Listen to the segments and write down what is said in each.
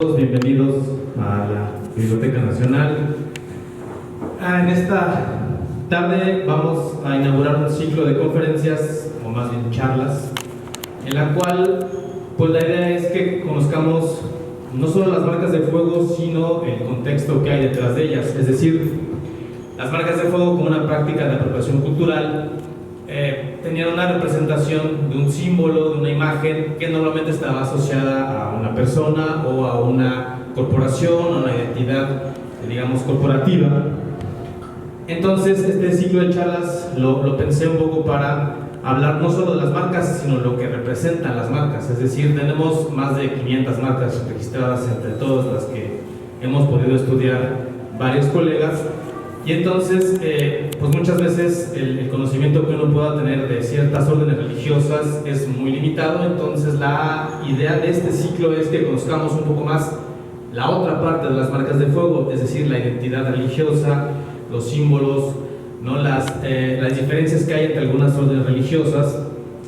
Todos bienvenidos a la Biblioteca Nacional. En esta tarde vamos a inaugurar un ciclo de conferencias, o más bien charlas, en la cual pues la idea es que conozcamos no solo las marcas de fuego, sino el contexto que hay detrás de ellas. Es decir, las marcas de fuego como una práctica de apropiación cultural tenían una representación de un símbolo, de una imagen que normalmente estaba asociada a una persona o a una corporación, a una identidad, digamos, corporativa. Entonces, este ciclo de charlas lo pensé un poco para hablar no solo de las marcas, sino lo que representan las marcas. Es decir, tenemos más de 500 marcas registradas entre todas las que hemos podido estudiar varios colegas. Y entonces, pues muchas veces el conocimiento que uno pueda tener de ciertas órdenes religiosas es muy limitado. Entonces la idea de este ciclo es que conozcamos un poco más la otra parte de las marcas de fuego, es decir, la identidad religiosa, los símbolos, ¿no? las diferencias que hay entre algunas órdenes religiosas.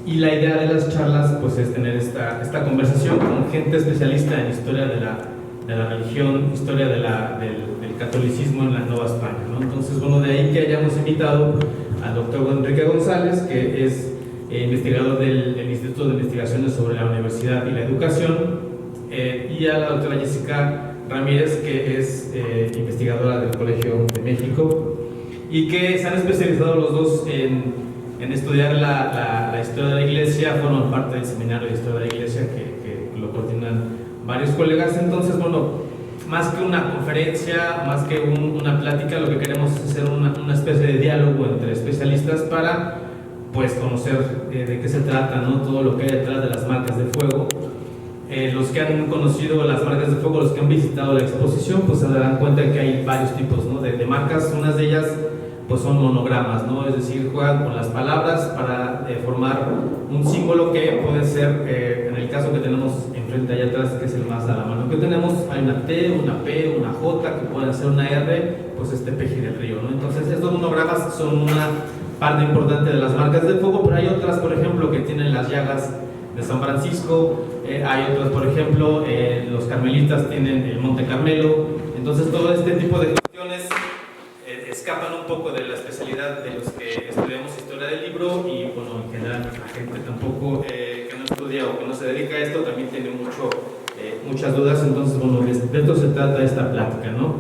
Y la idea de las charlas pues es tener esta conversación con gente especialista en historia de la religión, historia del catolicismo en la Nueva España, ¿no? Entonces, bueno, de ahí que hayamos invitado al doctor Enrique González, que es investigador del Instituto de Investigaciones sobre la Universidad y la Educación, y a la doctora Jessica Ramírez, que es investigadora del Colegio de México, y que se han especializado los dos en estudiar la historia de la Iglesia, forman parte del seminario de historia de la Iglesia que lo coordinan varios colegas. Entonces, bueno, más que una conferencia, más que una plática, lo que queremos es hacer una especie de diálogo entre especialistas para pues conocer de qué se trata, ¿no? Todo lo que hay detrás de las marcas de fuego. Los que han conocido las marcas de fuego, los que han visitado la exposición, pues se darán cuenta de que hay varios tipos, ¿no? de marcas. Unas de ellas pues son monogramas, ¿no? Es decir, juegan con las palabras para formar un símbolo que puede ser, en el caso que tenemos enfrente allá atrás, que es el más a la mano que tenemos, hay una T, una P, una J, que pueden ser una R, pues este Peje del Río, ¿no? Entonces estos monogramas son una parte importante de las marcas de fuego, pero hay otras, por ejemplo, que tienen las llagas de San Francisco, hay otras, por ejemplo, los carmelitas tienen el Monte Carmelo. Entonces todo este tipo de cuestiones escapan un poco de la especialidad de los que estudiamos historia del libro, y bueno, en general la gente tampoco que no estudia o que no se dedica a esto también tiene muchas dudas. Entonces, bueno, de esto se trata esta plática, ¿no?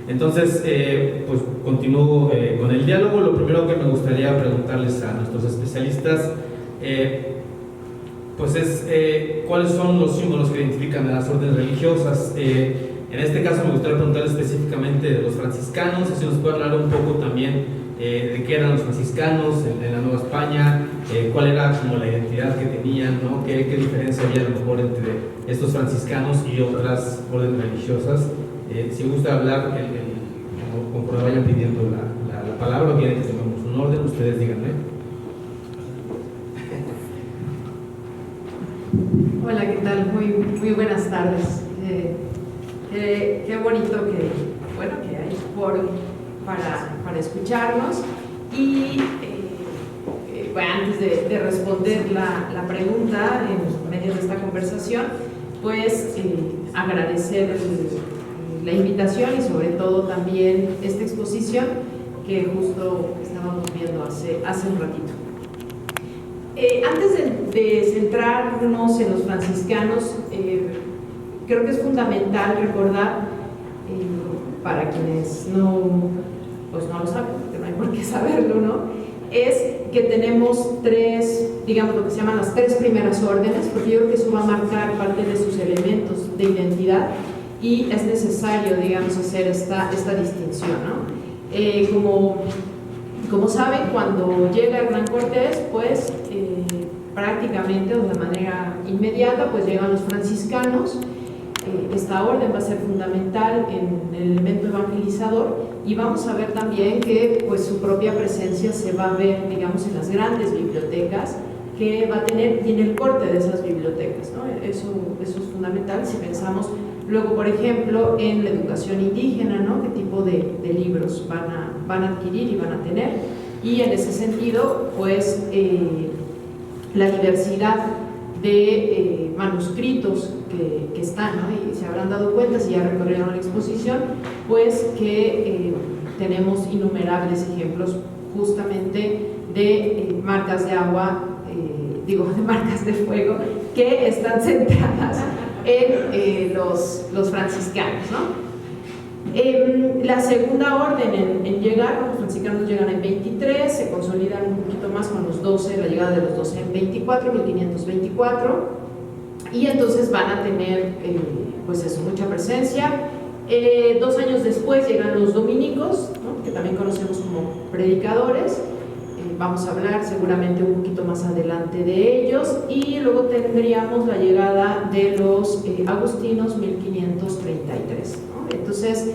Entonces, pues continúo con el diálogo. Lo primero que me gustaría preguntarles a nuestros especialistas pues es cuáles son los símbolos que identifican a las órdenes religiosas. En este caso me gustaría preguntar específicamente de los franciscanos, si nos puede hablar un poco también de qué eran los franciscanos en la Nueva España, cuál era como la identidad que tenían, ¿no? ¿Qué diferencia había a lo mejor entre estos franciscanos y otras órdenes religiosas? Si gusta hablar, conforme vayan pidiendo la palabra, o quieren que tengamos un orden, ustedes díganme. Hola, ¿qué tal? Muy buenas tardes. Qué bonito que hay foro para escucharnos. Y bueno, antes de responder la pregunta en medio de esta conversación, pues agradecer la invitación y sobre todo también esta exposición que justo estábamos viendo hace un ratito. Antes de centrarnos en los franciscanos, creo que es fundamental recordar, para quienes no lo saben, porque no hay por qué saberlo, ¿no? Es que tenemos digamos, lo que se llaman las tres primeras órdenes, porque yo creo que eso va a marcar parte de sus elementos de identidad y es necesario, digamos, hacer esta distinción, ¿no? Como saben, cuando llega Hernán Cortés, pues prácticamente o de manera inmediata pues llegan los franciscanos. Esta orden va a ser fundamental en el elemento evangelizador, y vamos a ver también que pues su propia presencia se va a ver, digamos, en las grandes bibliotecas que va a tener y en el corte de esas bibliotecas, ¿no? Eso es fundamental si pensamos luego, por ejemplo, en la educación indígena, ¿no? ¿Qué tipo de libros van a adquirir y van a tener? Y en ese sentido, pues la diversidad de manuscritos que están, ¿no? Y se habrán dado cuenta, si ya recorrieron la exposición, pues que tenemos innumerables ejemplos justamente de marcas de agua, de marcas de fuego que están centradas en los franciscanos, ¿no? La segunda orden en llegar, los franciscanos llegan en 23, se consolidan un poquito más con los 12, la llegada de los 12 en 24, 1524, y entonces van a tener pues eso, mucha presencia. 2 años después llegan los dominicos, ¿no? Que también conocemos como predicadores. Vamos a hablar seguramente un poquito más adelante de ellos, y luego tendríamos la llegada de los agustinos 1533, ¿no? Entonces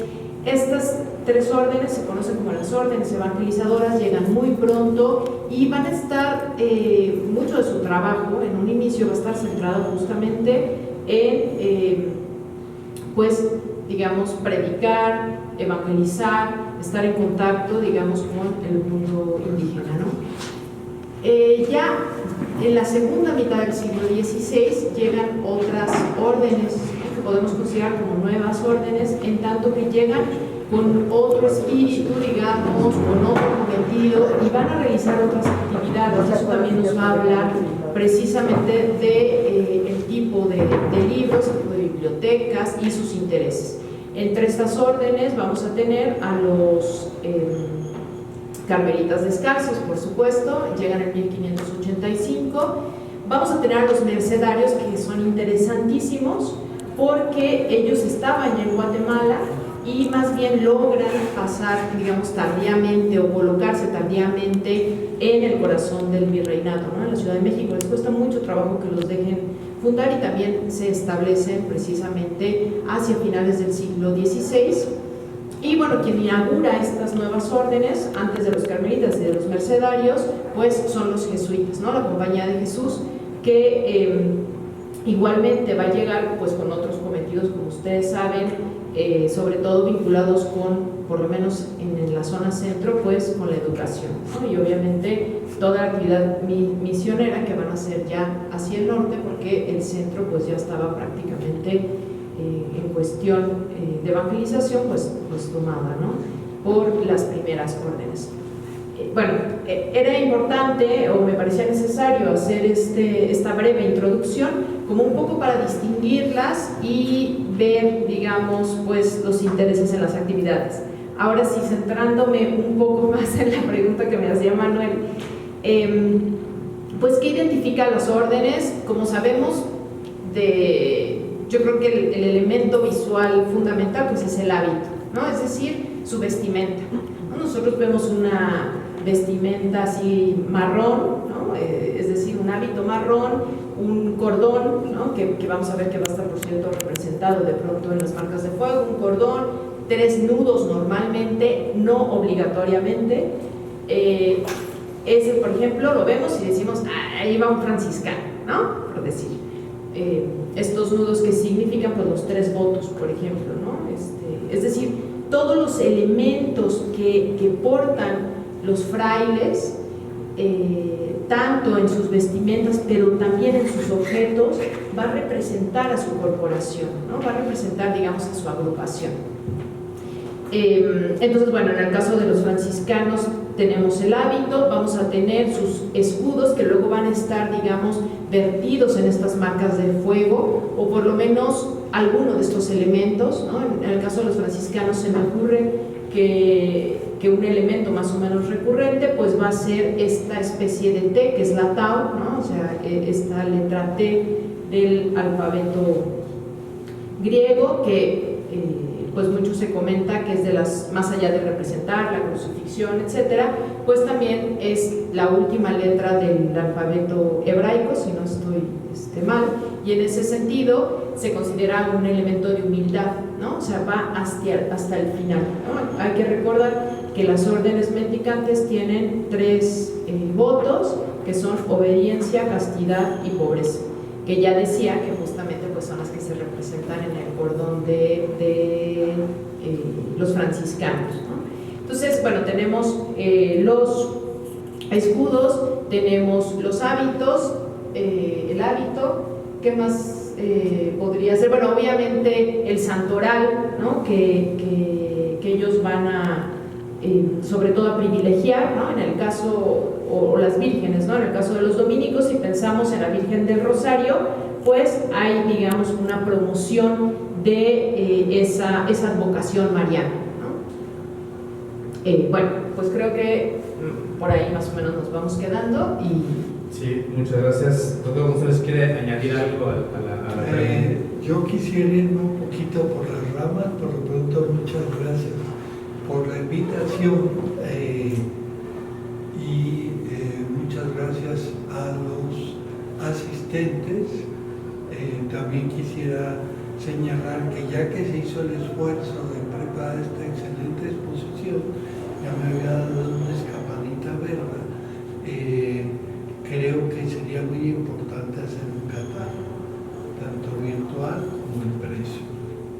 estas 3 órdenes se conocen como las órdenes evangelizadoras, llegan muy pronto y van a estar, mucho de su trabajo en un inicio va a estar centrado justamente en pues digamos predicar, evangelizar, estar en contacto, digamos, con el mundo indígena, ¿no? Ya en la segunda mitad del siglo XVI llegan otras órdenes, ¿no? Que podemos considerar como nuevas órdenes, en tanto que llegan con otro espíritu, digamos, con otro cometido, y van a realizar otras actividades. Eso también nos va a hablar precisamente de el tipo de libros, el tipo de bibliotecas y sus intereses. Entre estas órdenes vamos a tener a los carmelitas descalzos, por supuesto, llegan en 1585. Vamos a tener a los mercedarios, que son interesantísimos porque ellos estaban ya en Guatemala y más bien logran pasar, digamos, tardíamente o colocarse tardíamente en el corazón del virreinato, ¿no? En la Ciudad de México. Les cuesta mucho trabajo que los dejen fundar, y también se establecen precisamente hacia finales del siglo XVI. Y bueno, quien inaugura estas nuevas órdenes antes de los carmelitas y de los mercedarios, pues son los jesuitas, ¿no? La Compañía de Jesús, que igualmente va a llegar pues con otros cometidos, como ustedes saben, sobre todo vinculados con, por lo menos en la zona centro, pues con la educación, ¿no? Y obviamente toda la actividad misionera que van a hacer ya hacia el norte, porque el centro pues ya estaba prácticamente en cuestión de evangelización pues tomada, ¿no? Por las primeras órdenes. Bueno, era importante, o me parecía necesario hacer esta breve introducción como un poco para distinguirlas y ver, digamos, pues los intereses en las actividades. Ahora sí, centrándome un poco más en la pregunta que me hacía Manuel, pues ¿qué identifica las órdenes? Como sabemos, yo creo que el elemento visual fundamental pues es el hábito, ¿no? Es decir, su vestimenta, ¿no? Nosotros vemos una vestimenta así marrón, ¿no? Es decir, un hábito marrón, un cordón, ¿no? que vamos a ver que va a estar, por cierto, representado de pronto en las marcas de fuego, un cordón, 3 nudos normalmente, no obligatoriamente. Ese, por ejemplo, lo vemos y decimos, ahí va un franciscano, ¿no? Por decir. Estos nudos que significan pues los 3 votos, por ejemplo, ¿no? Es decir, todos los elementos que portan los frailes, tanto en sus vestimentas, pero también en sus objetos, va a representar a su corporación, ¿no? Va a representar, digamos, a su agrupación. Entonces, bueno, en el caso de los franciscanos tenemos el hábito, vamos a tener sus escudos que luego van a estar, digamos, vertidos en estas marcas de fuego, o por lo menos alguno de estos elementos, ¿no? En el caso de los franciscanos se me ocurre que un elemento más o menos recurrente pues va a ser esta especie de T, que es la tau, ¿no? O sea, esta letra T del alfabeto griego, que pues mucho se comenta que es de las, más allá de representar la crucifixión, etcétera, pues también es la última letra del alfabeto hebraico, si no estoy mal, y en ese sentido se considera un elemento de humildad, ¿no? O sea, va hasta el final, ¿no? Hay que recordar que las órdenes mendicantes tienen 3 votos, que son obediencia, castidad y pobreza, que ya decía que justamente pues son las que se representan en el cordón de los franciscanos, ¿no? Entonces, bueno, tenemos los escudos, tenemos los hábitos, el hábito, ¿qué más podría ser, bueno, obviamente el santoral, ¿no? que ellos van a, sobre todo a privilegiar, ¿no? En el caso, o las vírgenes, ¿no? En el caso de los dominicos, si pensamos en la Virgen del Rosario, pues hay, digamos, una promoción de esa advocación mariana, ¿no? Bueno, pues creo que por ahí más o menos nos vamos quedando y... Sí, muchas gracias. Doctor González, ¿quiere añadir algo a la pregunta? Yo quisiera irme un poquito por las ramas, por lo pronto muchas gracias por la invitación y muchas gracias a los asistentes. También quisiera señalar que ya que se hizo el esfuerzo de preparar esta excelente exposición, ya me había dado una escapadita verla, creo que sería muy importante hacer un catálogo, tanto virtual como impreso,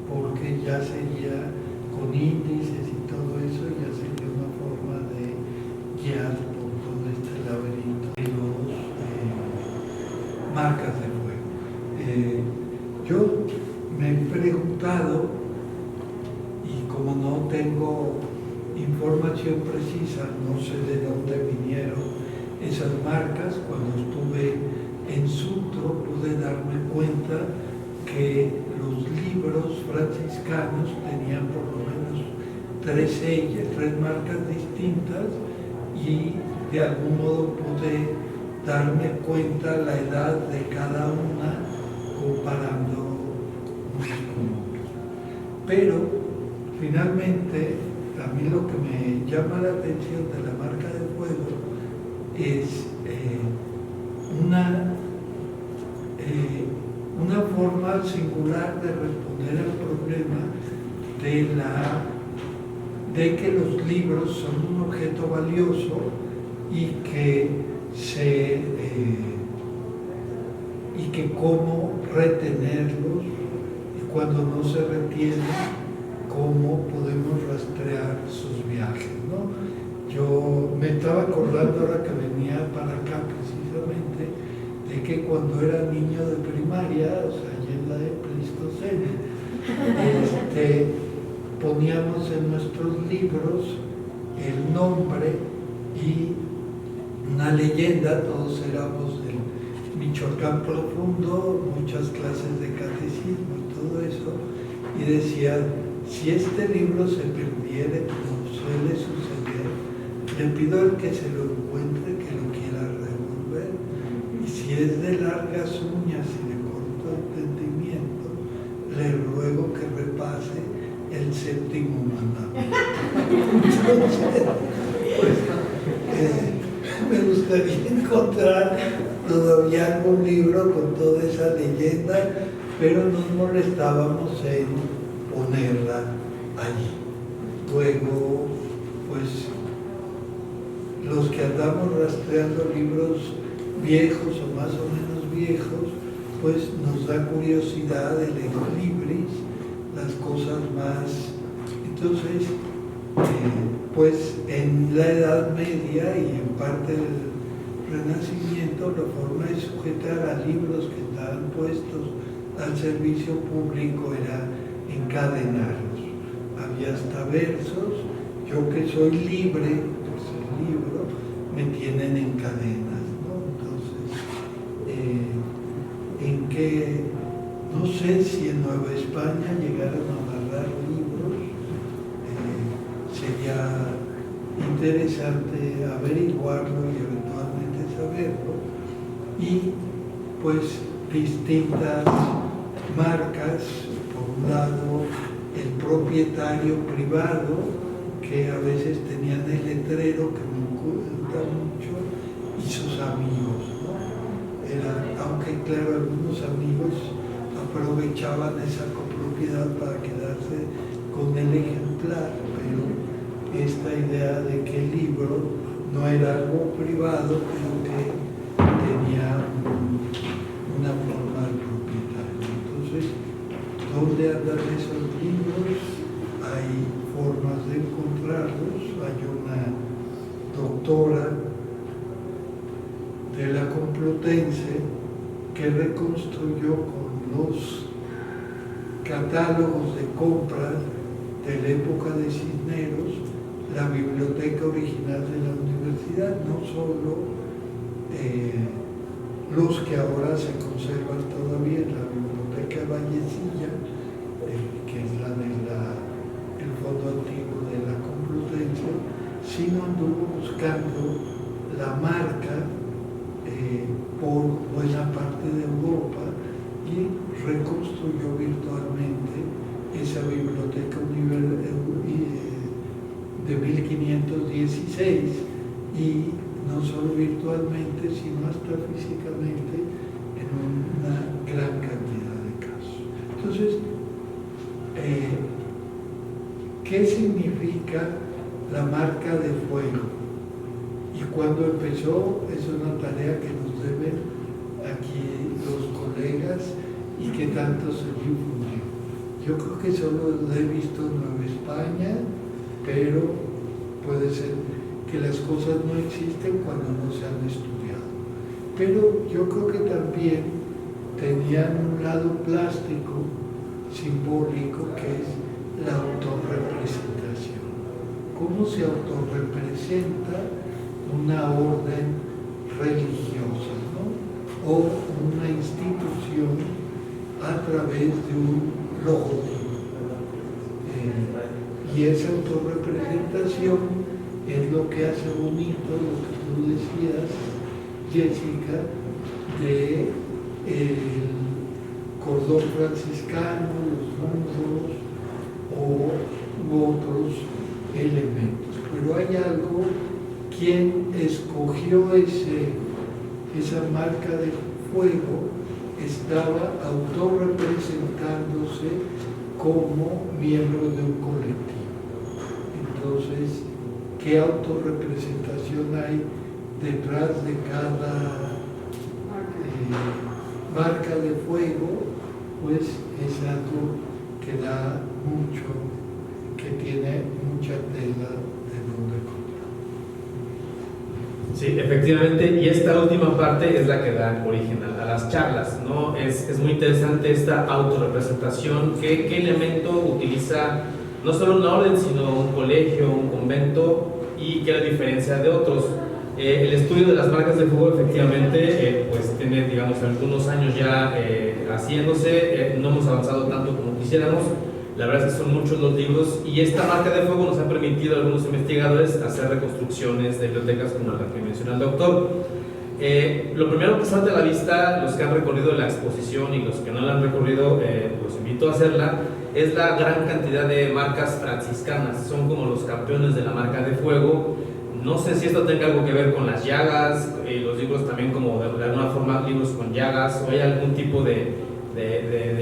porque ya sería con índices y todo eso, ya sería una forma de guiar por todo este laberinto de los marcas de fuego. Yo me he preguntado, y como no tengo información precisa, no sé de dónde vinieron esas marcas. Cuando estuve en Sutro pude darme cuenta que los libros franciscanos tenían por lo menos 3 marcas distintas, y de algún modo pude darme cuenta la edad de cada una comparando unos con otros. Pero finalmente a mí lo que me llama la atención de la marca de fuego es una forma singular de responder al problema de que los libros son un objeto valioso y que cómo retenerlos, y cuando no se retienen, cómo podemos rastrear sus viajes, ¿no? Yo me estaba acordando ahora que venía para acá precisamente de que cuando era niño de primaria, o sea, ya en la de Pleistoceno, poníamos en nuestros libros el nombre y una leyenda. Todos éramos del Michoacán profundo, muchas clases de catecismo y todo eso, y decía: si este libro se perdiere, como suele suceder, le pido al que se lo encuentre que lo quiera revolver, y si es de largas uñas y de corto entendimiento, le ruego que repase el 7º mandamiento. Entonces, pues, me gustaría encontrar todavía algún libro con toda esa leyenda, pero nos molestábamos en ponerla allí. Luego, pues, los que andamos rastreando libros viejos o más o menos viejos, pues nos da curiosidad el ex libris, las cosas más. Entonces, pues en la Edad Media y en parte del Renacimiento, la forma de sujetar a libros que estaban puestos al servicio público era encadenarlos. Había hasta versos: yo que soy libre, pues el libro, me tienen en cadenas, ¿no? Entonces, en que, no sé si en Nueva España llegaron a amarrar libros, sería interesante averiguarlo y eventualmente saberlo. Y pues distintas marcas, por un lado el propietario privado, que a veces tenían el letrero que me gusta mucho, y sus amigos, ¿no? Aunque claro, algunos amigos aprovechaban esa copropiedad para quedarse con el ejemplar, pero esta idea de que el libro no era algo privado, pero que tenía una forma de propietario. Entonces, ¿dónde andan esos libros? Hay formas de encontrarlos. Hay una doctora de la Complutense que reconstruyó con los catálogos de compra de la época de Cisneros, la biblioteca original de la universidad, no solo los que ahora se conservan todavía en la biblioteca Vallecilla, que es la el fondo antiguo de la Complutense, sino anduvo buscando la marca por buena parte de Europa y reconstruyó virtualmente esa biblioteca de 1516, y no solo virtualmente, sino hasta físicamente en una gran cantidad de casos. Entonces, ¿qué significa la marca de fuego? Y cuando empezó, es una tarea que nos deben aquí los colegas y que tanto se difundió. Yo creo que solo lo he visto en Nueva España, pero puede ser que las cosas no existen cuando no se han estudiado. Pero yo creo que también tenían un lado plástico, simbólico, que es la autorrepresentación. ¿Cómo se autorrepresenta una orden religiosa, ¿no? O una institución a través de un logotipo? Y esa autorrepresentación es lo que hace bonito lo que tú decías, Jessica, de el cordón franciscano, los mundos u otros elementos. Pero hay algo, quien escogió esa marca de fuego estaba autorrepresentándose como miembro de un colectivo. Entonces, ¿qué autorrepresentación hay detrás de cada marca de fuego? Pues es algo que da mucho, que tiene mucha tela de donde cortar. Sí, efectivamente, y esta última parte es la que da origen a las charlas, ¿no? Es muy interesante esta autorrepresentación, qué elemento utiliza no solo una orden, sino un colegio, un convento, y qué la diferencia de otros. El estudio de las marcas de fuego efectivamente pues tiene, digamos, algunos años ya haciéndose, no hemos avanzado tanto como quisiéramos. La verdad es que son muchos los libros, y esta marca de fuego nos ha permitido a algunos investigadores hacer reconstrucciones de bibliotecas como la que menciona el doctor. Lo primero que salta a la vista, los que han recorrido la exposición y los que no la han recorrido, los invito a hacerla, es la gran cantidad de marcas franciscanas. Son como los campeones de la marca de fuego. No sé si esto tenga algo que ver con las llagas, los libros también como de alguna forma libros con llagas, o hay algún tipo de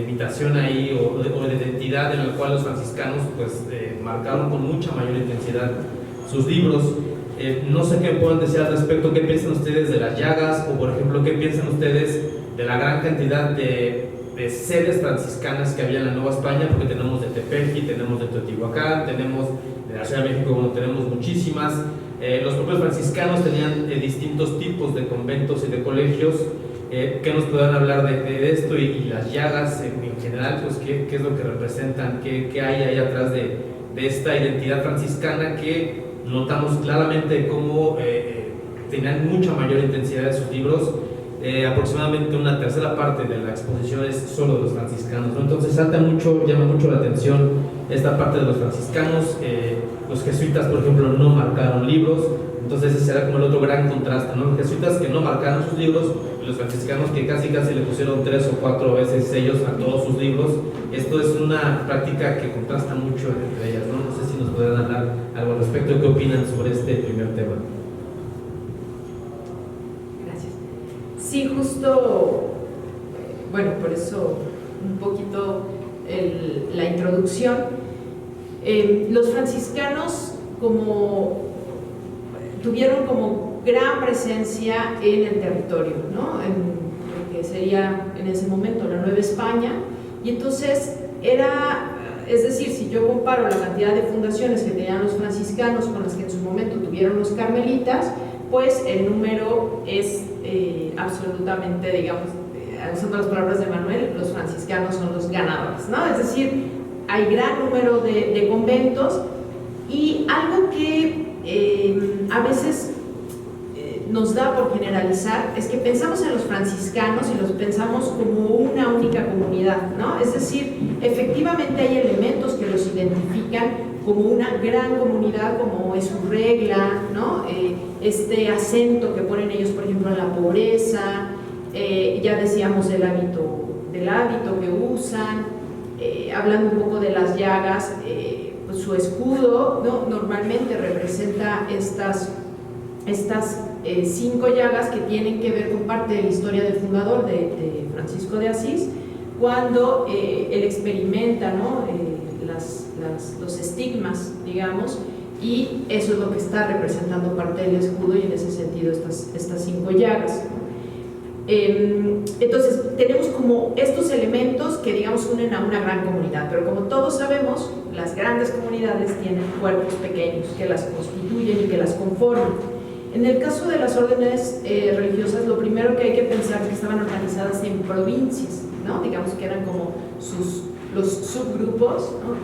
imitación ahí o de identidad en la cual los franciscanos pues marcaron con mucha mayor intensidad sus libros. No sé qué puedan decir al respecto, qué piensan ustedes de las llagas, o por ejemplo qué piensan ustedes de la gran cantidad de sedes franciscanas que había en la Nueva España, porque tenemos de Tepeji, tenemos de Teotihuacán, tenemos de la Ciudad de México, bueno, tenemos muchísimas. Los propios franciscanos tenían distintos tipos de conventos y de colegios. ¿Qué nos puedan hablar de esto y las llagas en general? Pues, ¿qué es lo que representan? ¿Qué hay ahí atrás de esta identidad franciscana que notamos claramente cómo tenían mucha mayor intensidad de sus libros? Aproximadamente una tercera parte de la exposición es solo de los franciscanos, ¿no? Entonces llama mucho la atención esta parte de los franciscanos. Los jesuitas, por ejemplo, no marcaron libros, entonces ese será como el otro gran contraste, ¿no? Los jesuitas que no marcaron sus libros, y los franciscanos que casi le pusieron 3 o 4 veces sellos a todos sus libros. Esto es una práctica que contrasta mucho entre ellas, ¿no? No sé si nos podrán hablar algo al respecto. ¿Qué opinan sobre este primer tema? Gracias. Sí, justo, bueno, por eso un poquito la introducción. Los franciscanos tuvieron como gran presencia en el territorio, ¿no? En lo que sería en ese momento la Nueva España, y entonces es decir, si yo comparo la cantidad de fundaciones que tenían los franciscanos con las que en su momento tuvieron los carmelitas, pues el número es absolutamente, digamos, usando las palabras de Manuel, los franciscanos son los ganadores, ¿no? Es decir, hay gran número de conventos, y algo que a veces nos da por generalizar es que pensamos en los franciscanos y los pensamos como una única comunidad, ¿no? Es decir, efectivamente hay elementos que los identifican como una gran comunidad, como es su regla, ¿no? Este acento que ponen ellos, por ejemplo, en la pobreza, ya decíamos del hábito que usan, hablando un poco de las llagas, pues su escudo, ¿no? Normalmente representa estas 5 llagas que tienen que ver con parte de la historia del fundador de Francisco de Asís, cuando él experimenta, ¿no? Los estigmas, digamos, y eso es lo que está representando parte del escudo, y en ese sentido estas 5 llagas. Entonces tenemos como estos elementos que, digamos, unen a una gran comunidad, pero como todos sabemos, las grandes comunidades tienen cuerpos pequeños que las constituyen y que las conforman. En el caso de las órdenes religiosas, lo primero que hay que pensar es que estaban organizadas en provincias, ¿no? Digamos que eran como los subgrupos, ¿no?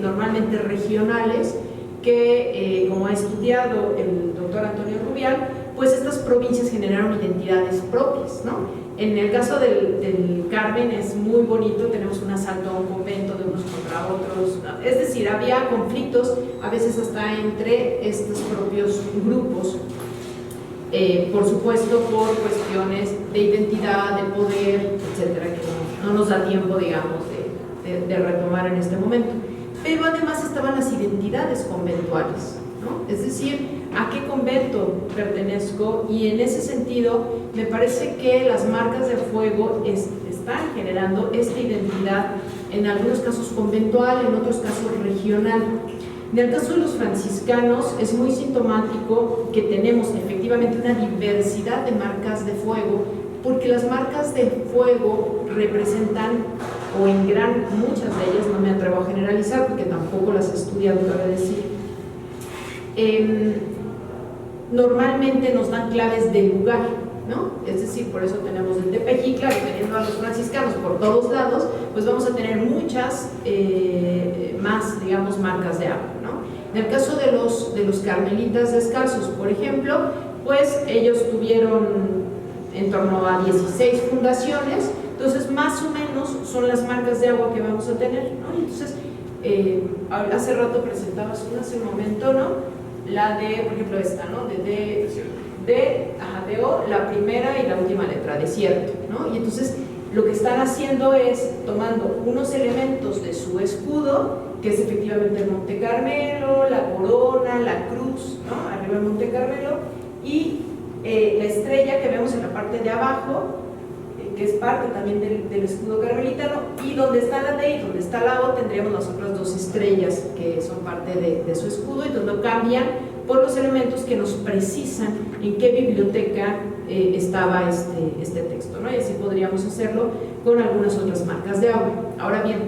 Normalmente regionales, que como ha estudiado el doctor Antonio Rubial, pues estas provincias generaron identidades propias, ¿no? En el caso del Carmen es muy bonito, tenemos un asalto a un convento de unos contra otros, ¿no? Es decir, había conflictos a veces hasta entre estos propios grupos, por supuesto por cuestiones de identidad, de poder, etcétera, que no nos da tiempo, digamos, de retomar en este momento. Pero además estaban las identidades conventuales, ¿no? Es decir, ¿a qué convento pertenezco? Y en ese sentido me parece que las marcas de fuego están generando esta identidad, en algunos casos conventual, en otros casos regional. En el caso de los franciscanos es muy sintomático que tenemos efectivamente una diversidad de marcas de fuego, porque las marcas de fuego representan, o en muchas de ellas, no me atrevo a generalizar porque tampoco las he estudiado, cabe decir, normalmente nos dan claves de lugar, ¿no? Es decir, por eso tenemos el Tepeji, claro, teniendo a los franciscanos por todos lados, pues vamos a tener muchas más, digamos, marcas de agua, ¿no? En el caso de los carmelitas descalzos, por ejemplo, pues ellos tuvieron en torno a 16 fundaciones, entonces más o menos son las marcas de agua que vamos a tener, ¿no? Entonces, hace rato presentabas una, hace un momento, ¿no? La de, por ejemplo, esta, ¿no? De O, la primera y la última letra, desierto, ¿no? Y entonces lo que están haciendo es tomando unos elementos de su escudo, que es efectivamente el Monte Carmelo, la corona, la cruz, ¿no? Arriba el Monte Carmelo, y la estrella que vemos en la parte de abajo, que es parte también del escudo carmelitano, y donde está la D y donde está la O tendríamos las otras 2 estrellas que son parte de su escudo, y donde cambian por los elementos que nos precisan en qué biblioteca estaba este texto, ¿no? Y así podríamos hacerlo con algunas otras marcas de agua. Ahora bien,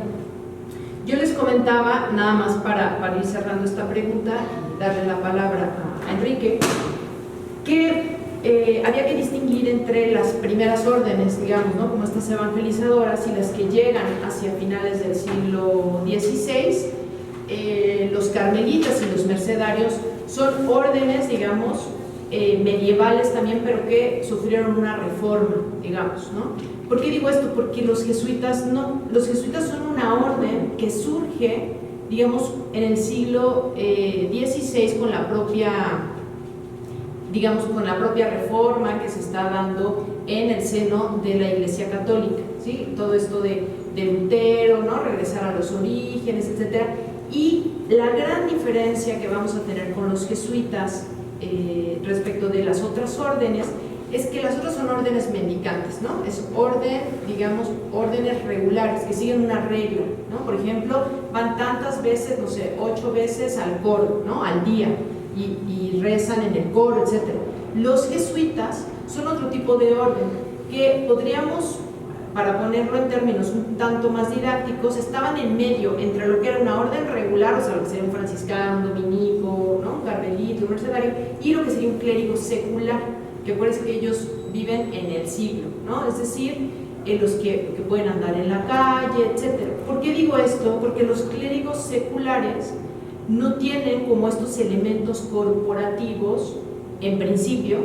yo les comentaba, nada más para ir cerrando esta pregunta y darle la palabra a Enrique, que había que distinguir entre las primeras órdenes, digamos, ¿no? Como estas evangelizadoras, y las que llegan hacia finales del siglo XVI. Los carmelitas y los mercedarios son órdenes, digamos, medievales también, pero que sufrieron una reforma, digamos, ¿no? ¿Por qué digo esto? Porque los jesuitas no. Los jesuitas son una orden que surge, digamos, en el siglo XVI con la propia, digamos, con la propia reforma que se está dando en el seno de la Iglesia Católica, ¿sí? Todo esto de Lutero, ¿no? Regresar a los orígenes, etcétera. Y la gran diferencia que vamos a tener con los jesuitas respecto de las otras órdenes es que las otras son órdenes mendicantes, ¿no? Es orden, digamos, órdenes regulares que siguen una regla, ¿no? Por ejemplo, van tantas veces, no sé, 8 veces al coro, ¿no? Al día, y rezan en el coro, etc. Los jesuitas son otro tipo de orden que podríamos, para ponerlo en términos un tanto más didácticos, estaban en medio entre lo que era una orden regular, o sea, lo que sería un franciscano, un dominico, ¿no? Un carmelita, un mercedario, y lo que sería un clérigo secular, que por eso que ellos viven en el siglo, ¿no? Es decir, los que pueden andar en la calle, etc. ¿Por qué digo esto? Porque los clérigos seculares no tienen como estos elementos corporativos, en principio,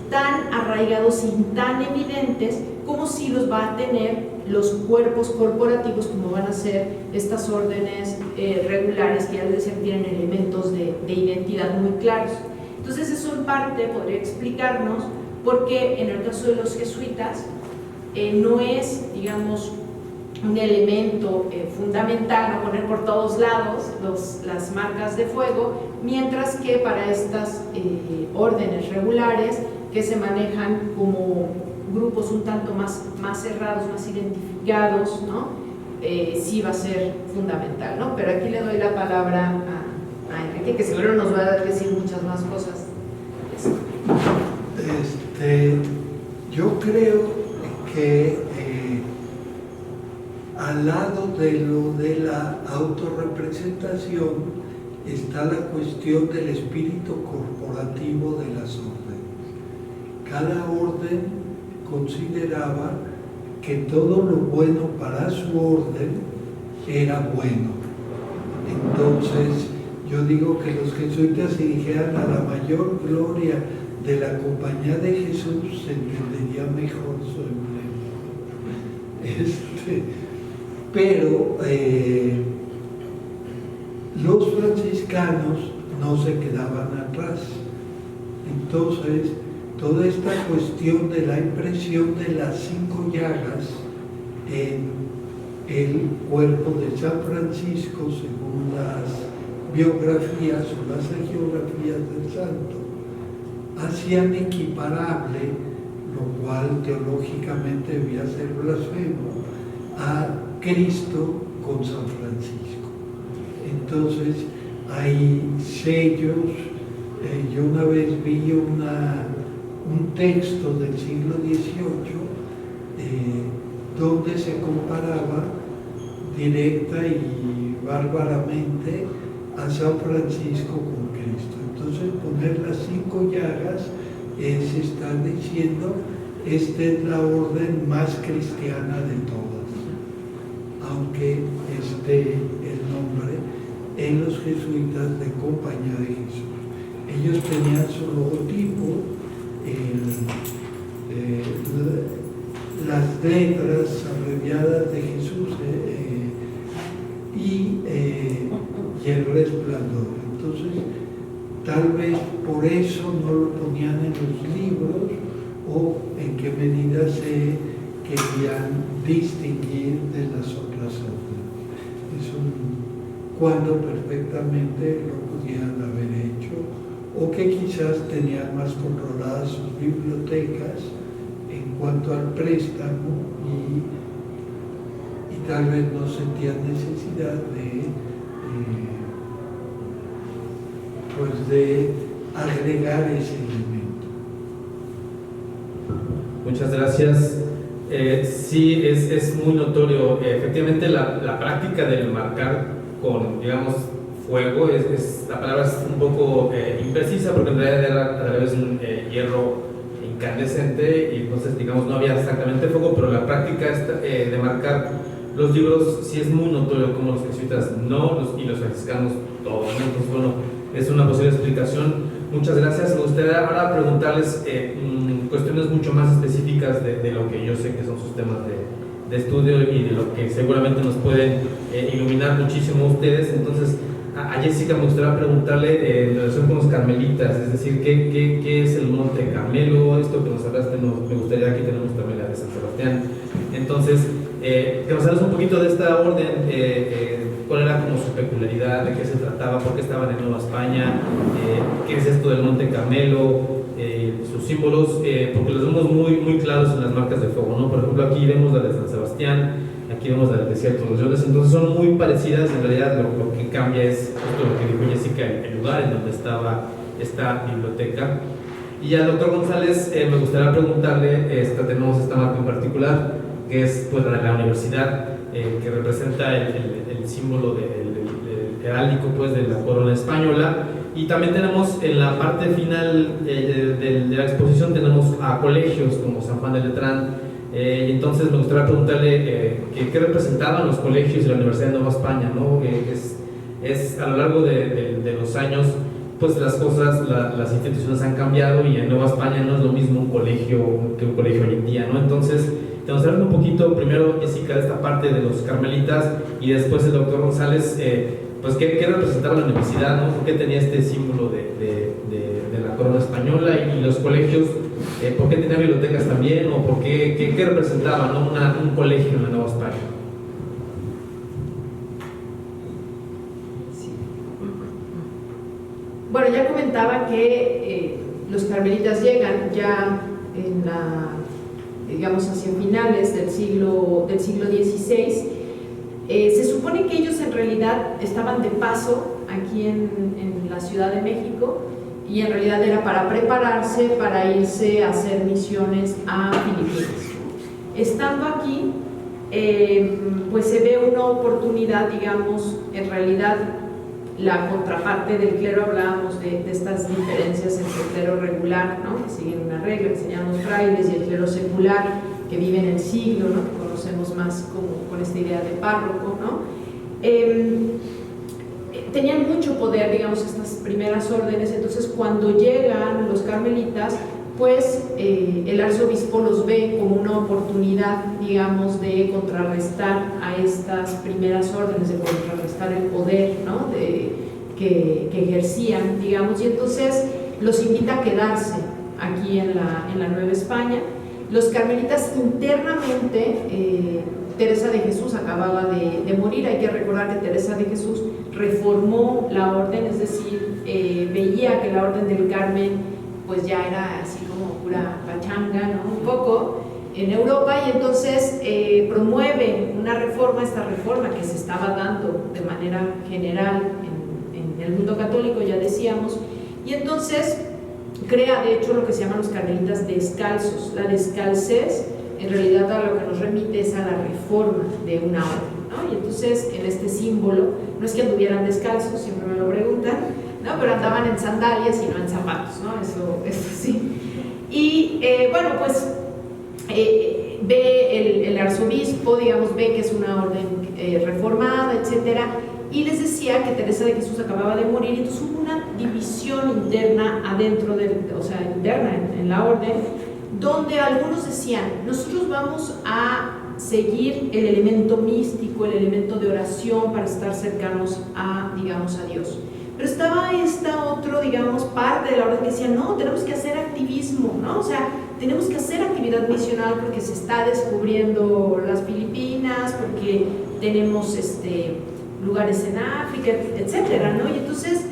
tan arraigados y tan evidentes como si los va a tener los cuerpos corporativos, como van a ser estas órdenes regulares, que ya les decía, tienen elementos de identidad muy claros. Entonces eso en parte podría explicarnos por qué en el caso de los jesuitas no es, digamos, un elemento fundamental no poner por todos lados las marcas de fuego, mientras que para estas órdenes regulares que se manejan como grupos un tanto más cerrados, más identificados, ¿no? Sí va a ser fundamental, ¿no? Pero aquí le doy la palabra a Enrique, que seguro nos va a decir muchas más cosas. Yo creo que al lado de lo de la autorrepresentación está la cuestión del espíritu corporativo de las órdenes. Cada orden consideraba que todo lo bueno para su orden era bueno. Entonces, yo digo que los jesuitas se dirigieran a la mayor gloria de la compañía de Jesús, se entendería mejor su emblema. Pero los franciscanos no se quedaban atrás. Entonces, toda esta cuestión de la impresión de las 5 llagas en el cuerpo de San Francisco, según las biografías o las hagiografías del santo, hacían equiparable, lo cual teológicamente debía ser blasfemo, a Cristo con San Francisco. Entonces hay sellos. Yo una vez vi un texto del siglo XVIII donde se comparaba directa y bárbaramente a San Francisco con Cristo. Entonces poner las 5 llagas es estar diciendo, esta es la orden más cristiana de todas, aunque esté el nombre en los jesuitas de Compañía de Jesús. Ellos tenían su logotipo, las letras abreviadas de Jesús y el resplandor. Entonces, tal vez por eso no lo ponían en los libros, o en qué medida se querían distinguir de las otras órdenes. Eso cuando perfectamente lo pudieran haber hecho, o que quizás tenían más controladas sus bibliotecas en cuanto al préstamo y tal vez no sentían necesidad de agregar ese elemento. Muchas gracias. Sí, es muy notorio. Efectivamente, la práctica del marcar con, digamos, fuego, la palabra es un poco imprecisa, porque en realidad era a través de un hierro incandescente, y entonces, digamos, no había exactamente fuego, pero la práctica de marcar los libros sí es muy notorio, como los jesuitas no, y los franciscanos todos. Entonces, bueno, es una posible explicación. Muchas gracias. Me gustaría ahora preguntarles cuestiones mucho más específicas de lo que yo sé que son sus temas de estudio, y de lo que seguramente nos pueden iluminar muchísimo ustedes. Entonces, a Jessica me gustaría preguntarle en relación con los carmelitas, es decir, ¿qué es el Monte Carmelo? Esto que nos hablaste, me gustaría, aquí tenemos también la de San Sebastián. Entonces, que nos hables un poquito de esta orden, cuál era como su peculiaridad, de qué se trataba, por qué estaban en Nueva España, qué es esto del Monte Carmelo, sus símbolos, porque los vemos muy claros en las marcas de fuego, ¿no? Por ejemplo, aquí vemos la de San Sebastián, aquí vemos la del Desierto de los Leones. Entonces son muy parecidas. En realidad lo que cambia es justo lo que dijo Jessica, el lugar en donde estaba esta biblioteca. Y al doctor González me gustaría preguntarle, tenemos esta marca en particular, que es pues la de la universidad, que representa el símbolo del heráldico, pues, de la corona española. Y también tenemos en la parte final de la exposición, tenemos a colegios como San Juan de Letrán, Entonces me gustaría preguntarle qué representaban los colegios de la Universidad de Nueva España, ¿no? A lo largo de los años, pues las cosas, las instituciones han cambiado y en Nueva España no es lo mismo un colegio que un colegio hoy en día, ¿no? Entonces, te vamos a hablar un poquito, primero Jessica, de esta parte de los carmelitas y después el doctor González, pues qué representaba la universidad, ¿no? ¿Por qué tenía este símbolo de la corona española y los colegios? ¿Por qué tenía bibliotecas también? ¿O por qué representaba, ¿no? un colegio en la Nueva España? Sí. Bueno, ya comentaba que los carmelitas llegan ya digamos hacia finales del siglo XVI. Se supone que ellos en realidad estaban de paso aquí en la Ciudad de México, y en realidad era para prepararse para irse a hacer misiones a Filipinas. Estando aquí, pues se ve una oportunidad, digamos, en realidad la contraparte del clero, hablábamos de estas diferencias entre el clero regular, ¿no? Que siguen una regla, que se llaman los frailes, y el clero secular, que vive en el siglo, ¿no? Que conocemos más como con esta idea de párroco, ¿no? Tenían mucho poder, digamos, estas primeras órdenes. Entonces cuando llegan los carmelitas, pues el arzobispo los ve como una oportunidad, digamos, de contrarrestar a estas primeras órdenes, de contrarrestar el poder, ¿no? que ejercían, digamos, y entonces los invita a quedarse aquí en la Nueva España. Los carmelitas internamente, Teresa de Jesús acababa de morir. Hay que recordar que Teresa de Jesús reformó la orden, es decir, veía que la Orden del Carmen pues ya era así como pura pachanga, ¿no? Un poco en Europa, y entonces promueve una reforma, esta reforma que se estaba dando de manera general en el mundo católico, ya decíamos, y entonces crea de hecho lo que se llaman los carmelitas descalzos. La descalcez en realidad a lo que nos remite es a la reforma de una orden, ¿no? Y entonces en este símbolo, no es que anduvieran descalzos, siempre me lo preguntan, ¿no? Pero andaban en sandalias y no en zapatos, ¿no? Eso sí. Y bueno, pues ve el arzobispo, digamos, ve que es una orden reformada, etcétera, y les decía que Teresa de Jesús acababa de morir, y entonces hubo una división interna adentro o sea, interna en la orden, donde algunos decían, nosotros vamos a seguir el elemento místico, el elemento de oración para estar cercanos a, digamos, a Dios. Pero estaba esta otra, digamos, parte de la orden que decía, no, tenemos que hacer activismo, ¿no? O sea, tenemos que hacer actividad misional porque se está descubriendo las Filipinas, porque tenemos lugares en África, etcétera, ¿no? Y entonces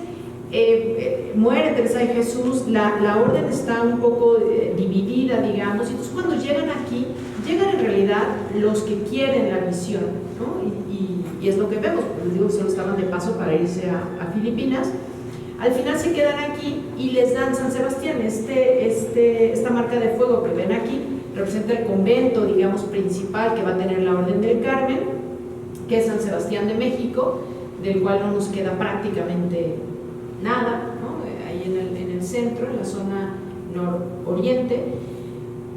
muere Teresa de Jesús, la orden está un poco dividida, digamos, y entonces cuando llegan aquí, llegan en realidad los que quieren la misión, ¿no? Y es lo que vemos, les digo, solo estaban de paso para irse a Filipinas. Al final se quedan aquí y les dan San Sebastián. Esta marca de fuego que ven aquí representa el convento, digamos, principal que va a tener la Orden del Carmen, que es San Sebastián de México, del cual no nos queda prácticamente nada, ¿no? Ahí en el centro, en la zona nororiente,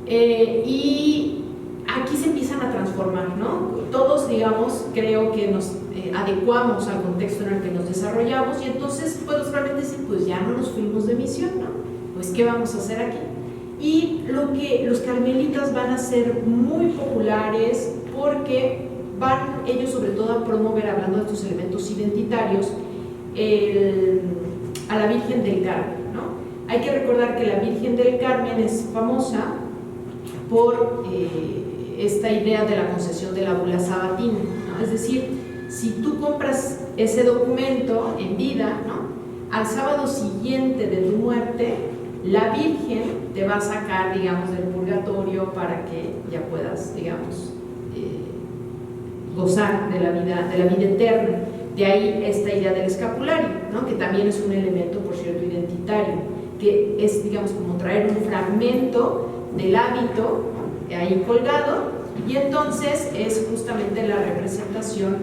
y aquí se empiezan a transformar, ¿no? Todos, digamos, creo que nos adecuamos al contexto en el que nos desarrollamos, y entonces pues realmente dicen, pues ya no nos fuimos de misión, ¿no? Pues ¿qué vamos a hacer aquí? Y lo que los carmelitas van a ser muy populares porque van ellos sobre todo a promover, hablando de estos elementos identitarios, a la Virgen del Carmen, ¿no? Hay que recordar que la Virgen del Carmen es famosa por esta idea de la concesión de la bula sabatina, ¿no? Es decir, si tú compras ese documento en vida, ¿no? Al sábado siguiente de tu muerte, la Virgen te va a sacar, digamos, del purgatorio para que ya puedas, digamos, gozar de la vida eterna. De ahí esta idea del escapulario, ¿no? Que también es un elemento, por cierto, identitario, que es, digamos, como traer un fragmento del hábito, ¿no? Ahí colgado, y entonces es justamente la representación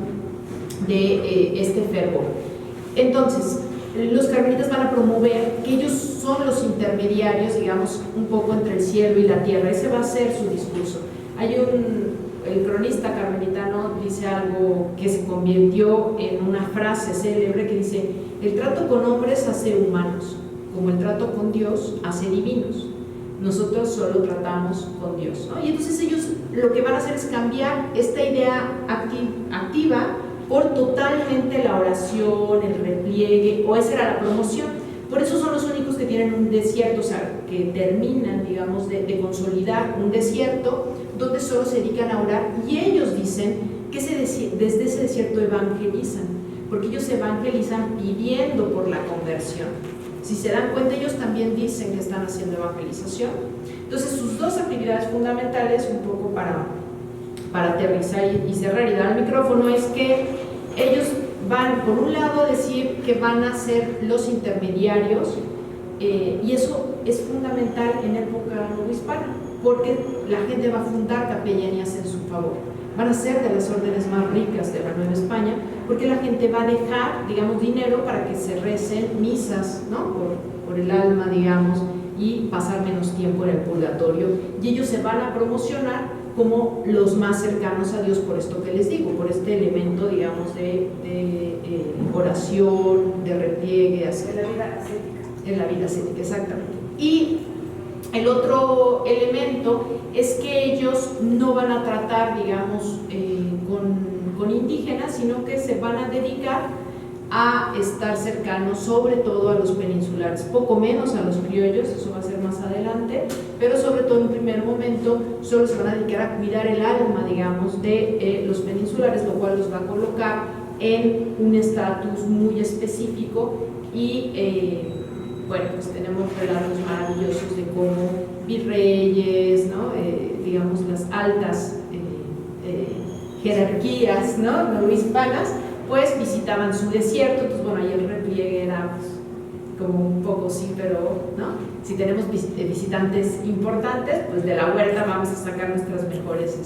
de este fervor. Entonces, los carmelitas van a promover que ellos son los intermediarios, digamos, un poco entre el cielo y la tierra. Ese va a ser su discurso. El cronista carmelitano dice algo que se convirtió en una frase célebre que dice: el trato con hombres hace humanos, como el trato con Dios hace divinos. Nosotros solo tratamos con Dios, ¿no? Y entonces ellos lo que van a hacer es cambiar esta idea activa por totalmente la oración, el repliegue, o esa era la promoción. Por eso son los únicos que tienen un desierto, o sea, que terminan, digamos, de consolidar un desierto donde solo se dedican a orar, y ellos dicen que desde ese desierto evangelizan, porque ellos evangelizan pidiendo por la conversión. Si se dan cuenta, ellos también dicen que están haciendo evangelización. Entonces, sus dos actividades fundamentales, un poco para aterrizar y cerrar y dar el micrófono, es que ellos van, por un lado, a decir que van a ser los intermediarios, y eso es fundamental en época novohispana, porque la gente va a fundar capellanías en su favor. Van a ser de las órdenes más ricas de la Nueva España, porque la gente va a dejar, digamos, dinero para que se recen misas, ¿no? por el alma, digamos, y pasar menos tiempo en el purgatorio, y ellos se van a promocionar como los más cercanos a Dios, por esto que les digo, por este elemento, digamos, de oración, de repliegue hacia la vida ascética. En la vida ascética, exactamente. Y el otro elemento es que ellos no van a tratar, digamos, con indígenas, sino que se van a dedicar a estar cercanos sobre todo a los peninsulares, poco menos a los criollos, eso va a ser más adelante, pero sobre todo en un primer momento solo se van a dedicar a cuidar el alma, digamos, de los peninsulares, lo cual los va a colocar en un estatus muy específico. Y bueno, pues tenemos relatos maravillosos de cómo virreyes, ¿no? Digamos, las altas jerarquías, ¿no? novohispanas, pues visitaban su desierto. Entonces, bueno, ahí el repliegue era pues, como un poco sí, pero ¿no? Si tenemos visitantes importantes, pues de la huerta vamos a sacar nuestras mejores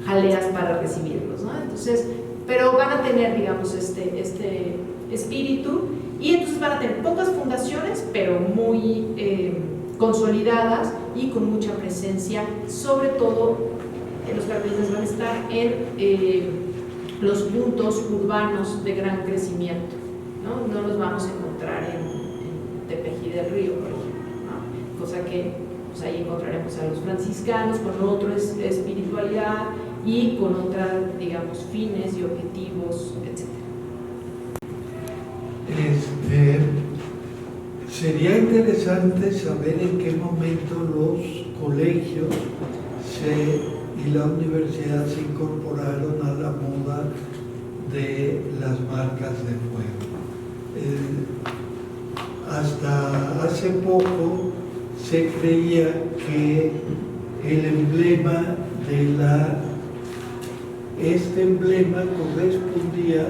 jaleas para recibirlos, ¿no? Entonces, pero van a tener, digamos, este espíritu, y entonces van a tener pocas fundaciones, pero muy consolidadas y con mucha presencia, sobre todo los carmelitas van a estar en los puntos urbanos de gran crecimiento, ¿no? No los vamos a encontrar en Tepeji del Río, por ejemplo, ¿no? Cosa que pues ahí encontraremos a los franciscanos con otra espiritualidad y con otras, digamos, fines y objetivos, etc. Sería interesante saber en qué momento los colegios y la universidad se incorporaron a la moda de las marcas de fuego. Hasta hace poco se creía que el emblema este emblema correspondía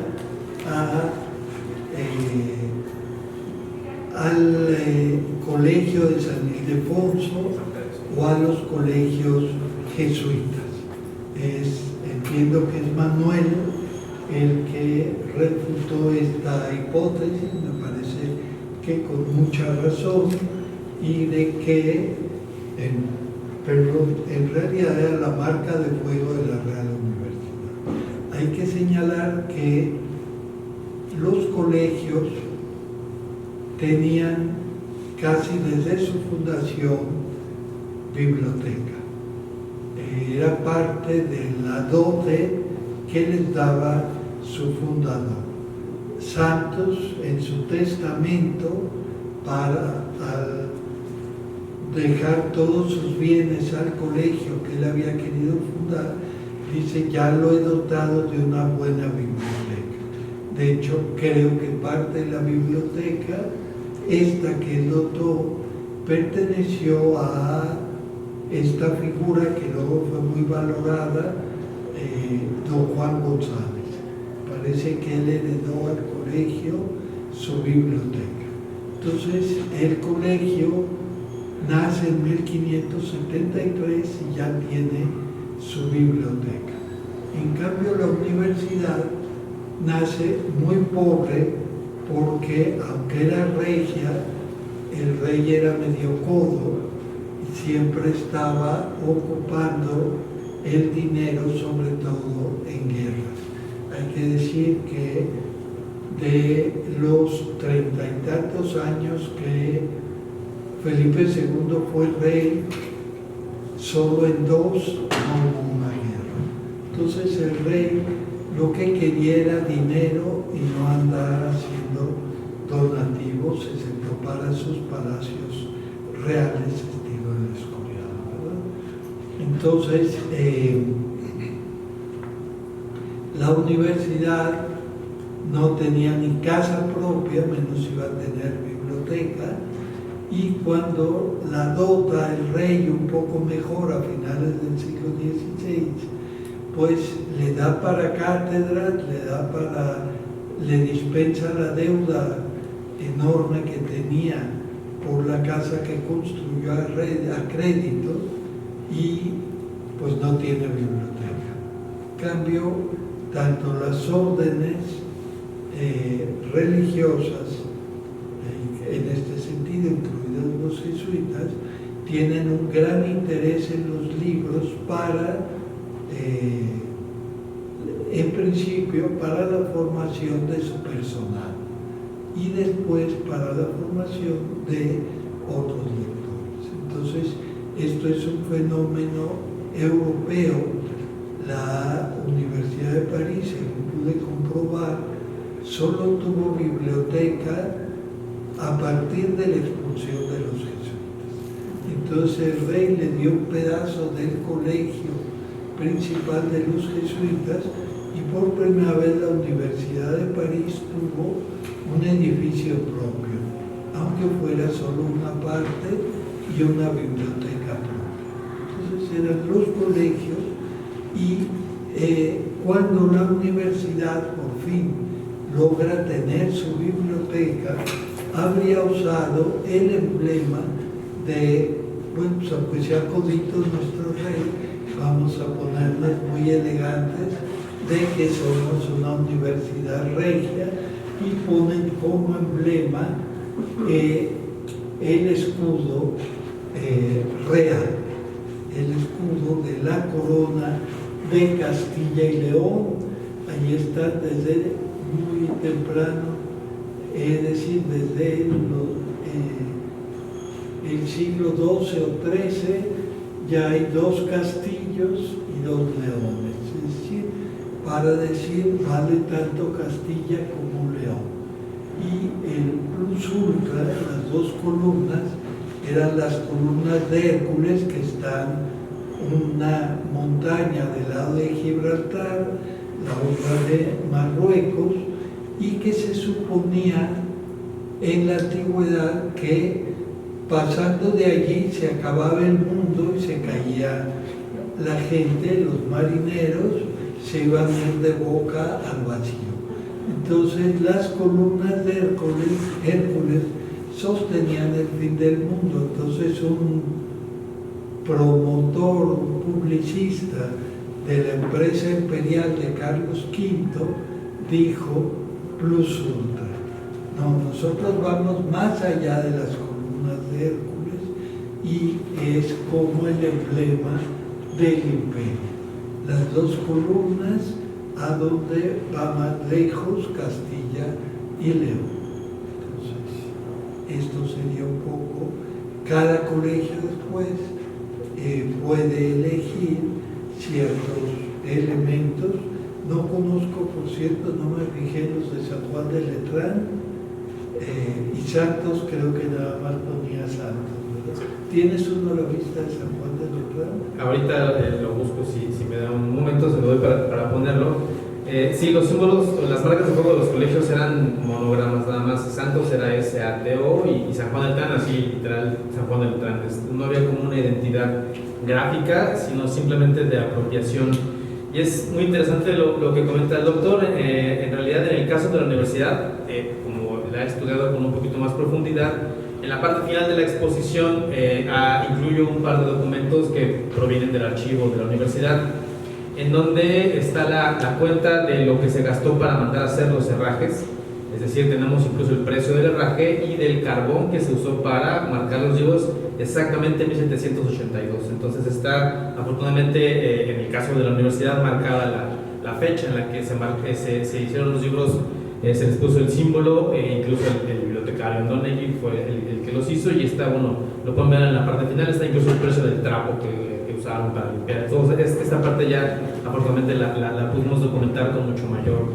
al colegio de San Ildefonso o a los colegios jesuitas. Entiendo que es Manuel el que refutó esta hipótesis, me parece que con mucha razón, y de que en realidad era la marca de fuego de la Real Universidad. Hay que señalar que los colegios tenían casi desde su fundación biblioteca. Era parte de la dote que les daba su fundador. Santos, en su testamento, para dejar todos sus bienes al colegio que él había querido fundar, dice: ya lo he dotado de una buena biblioteca. De hecho, creo que parte de la biblioteca, esta que él dotó, perteneció a esta figura que luego fue muy valorada, don Juan González. Parece que él heredó al colegio su biblioteca. Entonces, el colegio nace en 1573 y ya tiene su biblioteca. En cambio, la universidad nace muy pobre porque, aunque era regia, el rey era medio codo y siempre estaba ocupando el dinero, sobre todo en guerras. Hay que decir que de los 30 y tantos años que Felipe II fue rey, solo en 2 no hubo una guerra. Entonces el rey lo que quería era dinero y no andar haciendo donativos, excepto para sus palacios reales, estilo del Escorial, ¿verdad? Entonces, la universidad no tenía ni casa propia, menos iba a tener biblioteca, y cuando la dota el rey un poco mejor a finales del siglo XVI, pues le da para cátedras, le dispensa la deuda enorme que tenía por la casa que construyó a crédito, y pues no tiene biblioteca. En cambio, tanto las órdenes religiosas, en este sentido incluidos los jesuitas, tienen un gran interés en los libros para, en principio, para la formación de su personal y después para la formación de otros lectores. Entonces, esto es un fenómeno europeo. La Universidad de París, según pude comprobar, solo tuvo biblioteca a partir de la expulsión de los jesuitas. Entonces el rey le dio un pedazo del colegio principal de los jesuitas, y por primera vez la Universidad de París tuvo un edificio propio, aunque fuera solo una parte y una biblioteca propia. Entonces eran los colegios, y cuando la universidad por fin logra tener su biblioteca, habría usado el emblema de, bueno, pues aunque sea codito nuestro rey, vamos a ponerlas muy elegantes, de que somos una universidad regia, y ponen como emblema el escudo real, el escudo de la corona de Castilla y León. Allí está desde muy temprano, es decir, desde el siglo XII o XIII, ya hay 2 castillos y 2 leones, es decir, para decir vale tanto Castilla como León. Y el plus ultra, las 2 columnas, eran las columnas de Hércules, que están una montaña del lado de Gibraltar, la otra de Marruecos, y que se suponía en la antigüedad que pasando de allí se acababa el mundo y se caía la gente, los marineros se iban a ir de boca al vacío. Entonces las columnas de Hércules sostenían el fin del mundo. Entonces un promotor, un publicista de la empresa imperial de Carlos V dijo plus ultra. No, nosotros vamos más allá de las columnas de Hércules, y es como el emblema del imperio. Las 2 columnas a donde va más lejos Castilla y León. Entonces, esto sería un poco, cada colegio después puede elegir ciertos elementos. No conozco, por cierto, no me fijé en los de San Juan de Letrán, y Santos creo que nada más ponía Santos, ¿verdad? ¿Tienes uno a la vista de San Juan de Letrán? Ahorita lo busco, si me da un momento se lo doy para ponerlo. Sí, los símbolos, las marcas de juego de los colegios eran monogramas nada más. Santos era SATO y San Juan del Letrán, así literal, San Juan del Letrán. No había como una identidad gráfica, sino simplemente de apropiación. Y es muy interesante lo que comenta el doctor. En realidad, en el caso de la universidad, como la he estudiado con un poquito más profundidad, en la parte final de la exposición incluyo un par de documentos que provienen del archivo de la universidad, en donde está la cuenta de lo que se gastó para mandar a hacer los herrajes. Es decir, tenemos incluso el precio del herraje y del carbón que se usó para marcar los libros exactamente en 1782. Entonces está afortunadamente en el caso de la universidad marcada la fecha en la que se hicieron los libros, se les puso el símbolo, incluso el bibliotecario Andonegui fue el que los hizo, y está, bueno, lo pueden ver en la parte final, está incluso el precio del trapo que usaron para limpiar. Entonces esta parte ya afortunadamente la pudimos documentar con mucho mayor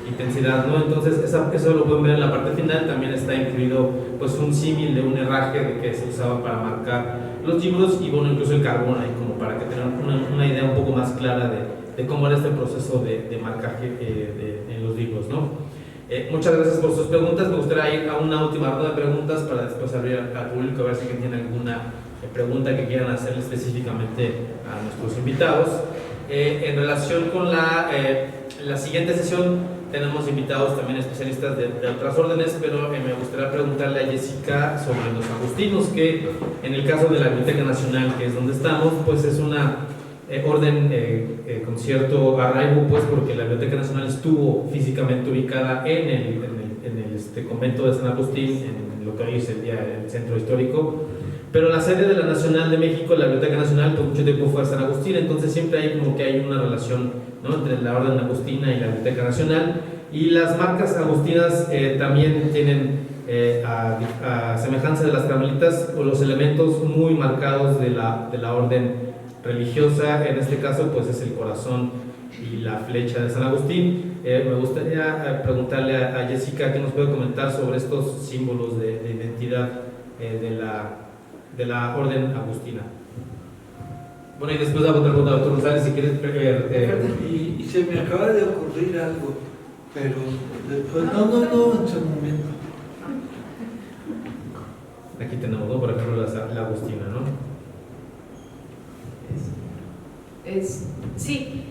intensidad, ¿no? Entonces eso lo pueden ver en la parte final. También está incluido pues un símil de un herraje que se usaba para marcar los libros, y bueno, incluso el carbón ahí como para que tengan una idea un poco más clara de cómo era este proceso de marcaje en los libros, ¿no? Muchas gracias por sus preguntas. Me gustaría ir a una última ronda de preguntas para después abrir al público a ver si tienen alguna pregunta que quieran hacer específicamente a nuestros invitados. En relación con la siguiente sesión, tenemos invitados también especialistas de otras órdenes, pero me gustaría preguntarle a Jessica sobre los agustinos, que en el caso de la Biblioteca Nacional, que es donde estamos, pues es una orden con cierto arraigo, pues porque la Biblioteca Nacional estuvo físicamente ubicada en el convento de San Agustín, en lo que hoy es el centro histórico, pero la sede de la Nacional de México, la Biblioteca Nacional, por mucho tiempo fue a San Agustín. Entonces siempre hay como que hay una relación, ¿no?, entre la Orden Agustina y la Biblioteca Nacional, y las marcas agustinas también tienen, a semejanza de las carmelitas, los elementos muy marcados de la orden religiosa. En este caso pues es el corazón y la flecha de San Agustín. Me gustaría preguntarle a Jessica qué nos puede comentar sobre estos símbolos de identidad de la orden agustina. Bueno, y después hago otra pregunta, doctor González, si quieres. Y se me acaba de ocurrir algo, pero después, no, en su momento. Aquí tenemos, ¿no?, por ejemplo, la agustina, ¿no? Sí,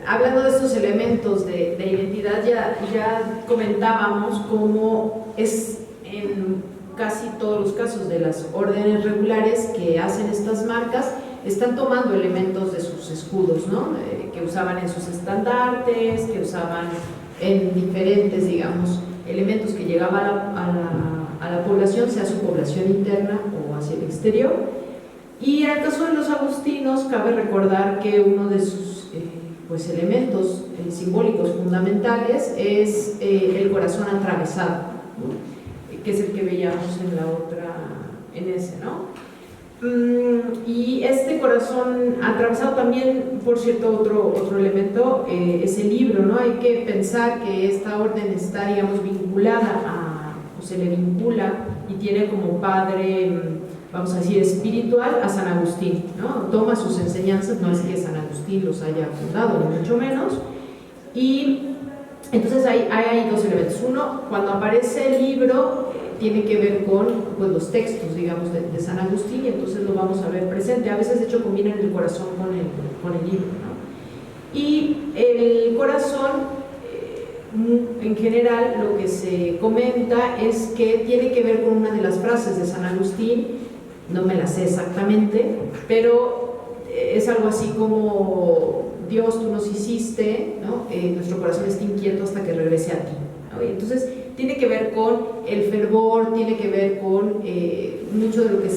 hablando de estos elementos de identidad, ya comentábamos cómo es en casi todos los casos de las órdenes regulares que hacen estas marcas, están tomando elementos de sus escudos, ¿no? Que usaban en sus estandartes, que usaban en diferentes, digamos, elementos que llegaban a la población, sea su población interna o hacia el exterior. Y en el caso de los agustinos, cabe recordar que uno de sus pues elementos simbólicos fundamentales es el corazón atravesado, ¿no?, que es el que veíamos en la otra, en ese, ¿no? Y este corazón atravesado también, por cierto, otro elemento es el libro, ¿no? Hay que pensar que esta orden está, digamos, vinculada o se le vincula y tiene como padre, vamos a decir, espiritual a San Agustín, ¿no? Toma sus enseñanzas, no es que San Agustín los haya fundado, ni mucho menos. Y entonces hay dos elementos. Uno, cuando aparece el libro, tiene que ver con pues, los textos, digamos, de San Agustín, y entonces lo vamos a ver presente. A veces, de hecho, combinan el corazón con el libro, ¿no? Y el corazón, en general, lo que se comenta es que tiene que ver con una de las frases de San Agustín. No me la sé exactamente, pero es algo así como: Dios, tú nos hiciste, ¿no? Nuestro corazón está inquieto hasta que regrese a ti, ¿no? Y entonces tiene que ver con el fervor, tiene que ver con mucho de lo que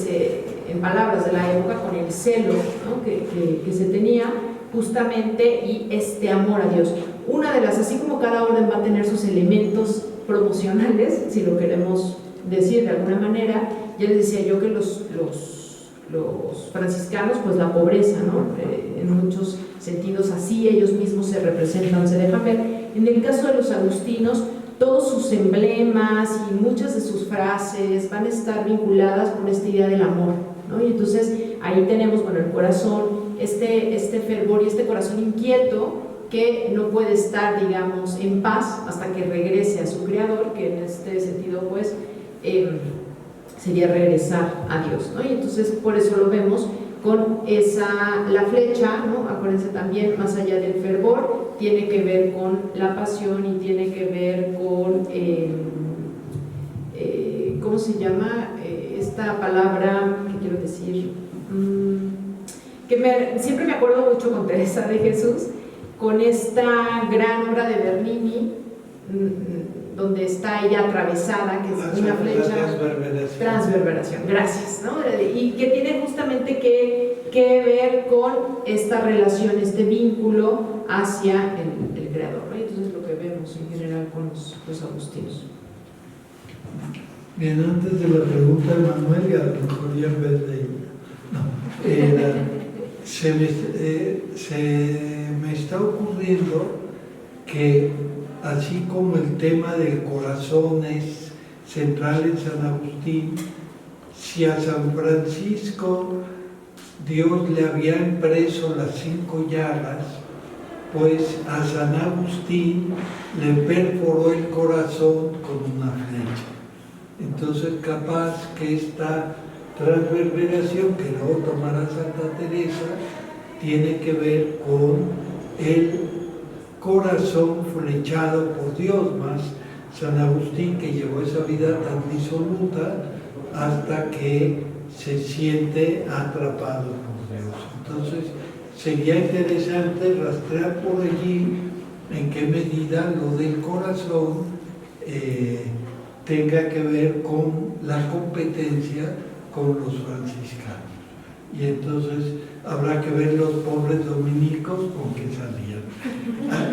en palabras de la época, con el celo, ¿no?, que se tenía justamente, y este amor a Dios. Una de las, así como cada orden va a tener sus elementos promocionales, si lo queremos decir de alguna manera, ya les decía yo que los franciscanos, pues la pobreza, ¿no?, en muchos sentidos así ellos mismos se representan, se dejan ver. En el caso de los agustinos, todos sus emblemas y muchas de sus frases van a estar vinculadas con esta idea del amor, ¿no? Y entonces ahí tenemos, bueno, el corazón, este fervor y este corazón inquieto que no puede estar, digamos, en paz hasta que regrese a su creador, que en este sentido, pues, sería regresar a Dios, ¿no? Y entonces por eso lo vemos con la flecha, ¿no? Acuérdense también, más allá del fervor, tiene que ver con la pasión y tiene que ver con, ¿cómo se llama? Esta palabra, ¿qué quiero decir? Siempre me acuerdo mucho con Teresa de Jesús, con esta gran obra de Bernini, donde está ella atravesada, que es una flecha. Transverberación, gracias, ¿no? Y que tiene justamente que ver con esta relación, este vínculo hacia el creador, ¿no? Y entonces lo que vemos en general con los agustinos. Bien, antes de la pregunta de Manuel, y a lo mejor ya en vez de se me está ocurriendo que así como el tema del corazón es central en San Agustín, si a San Francisco Dios le había impreso las 5 llagas, pues a San Agustín le perforó el corazón con una flecha. Entonces capaz que esta transverberación que luego tomará Santa Teresa tiene que ver con el corazón flechado por Dios, más San Agustín, que llevó esa vida tan disoluta hasta que se siente atrapado por Dios. Entonces sería interesante rastrear por allí en qué medida lo del corazón tenga que ver con la competencia con los franciscanos. Y entonces habrá que ver los pobres dominicos con qué salían.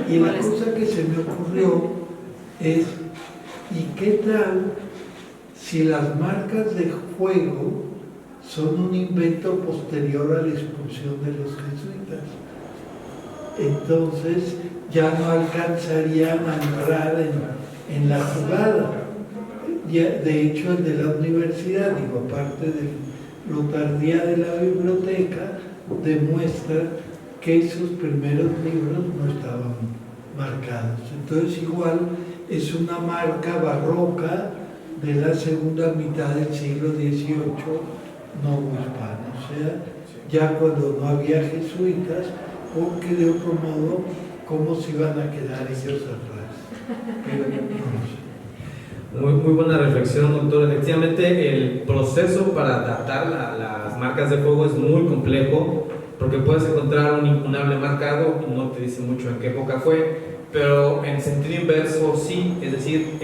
Y la cosa que se me ocurrió es, ¿y qué tal si las marcas de fuego son un invento posterior a la expulsión de los jesuitas? Entonces ya no alcanzarían a entrar en la jugada. De hecho, el de la universidad, digo, aparte de lo tardía de la biblioteca, demuestra que esos primeros libros no estaban marcados. Entonces, igual es una marca barroca de la segunda mitad del siglo XVIII, novohispano. O sea, ya cuando no había jesuitas, porque de otro modo, ¿cómo se iban a quedar ellos atrás? Pero no sé. Muy buena reflexión, doctor. Efectivamente, el proceso para datar las marcas de fuego es muy complejo, porque puedes encontrar un incunable marcado y no te dice mucho en qué época fue, pero en sentido inverso sí, es decir,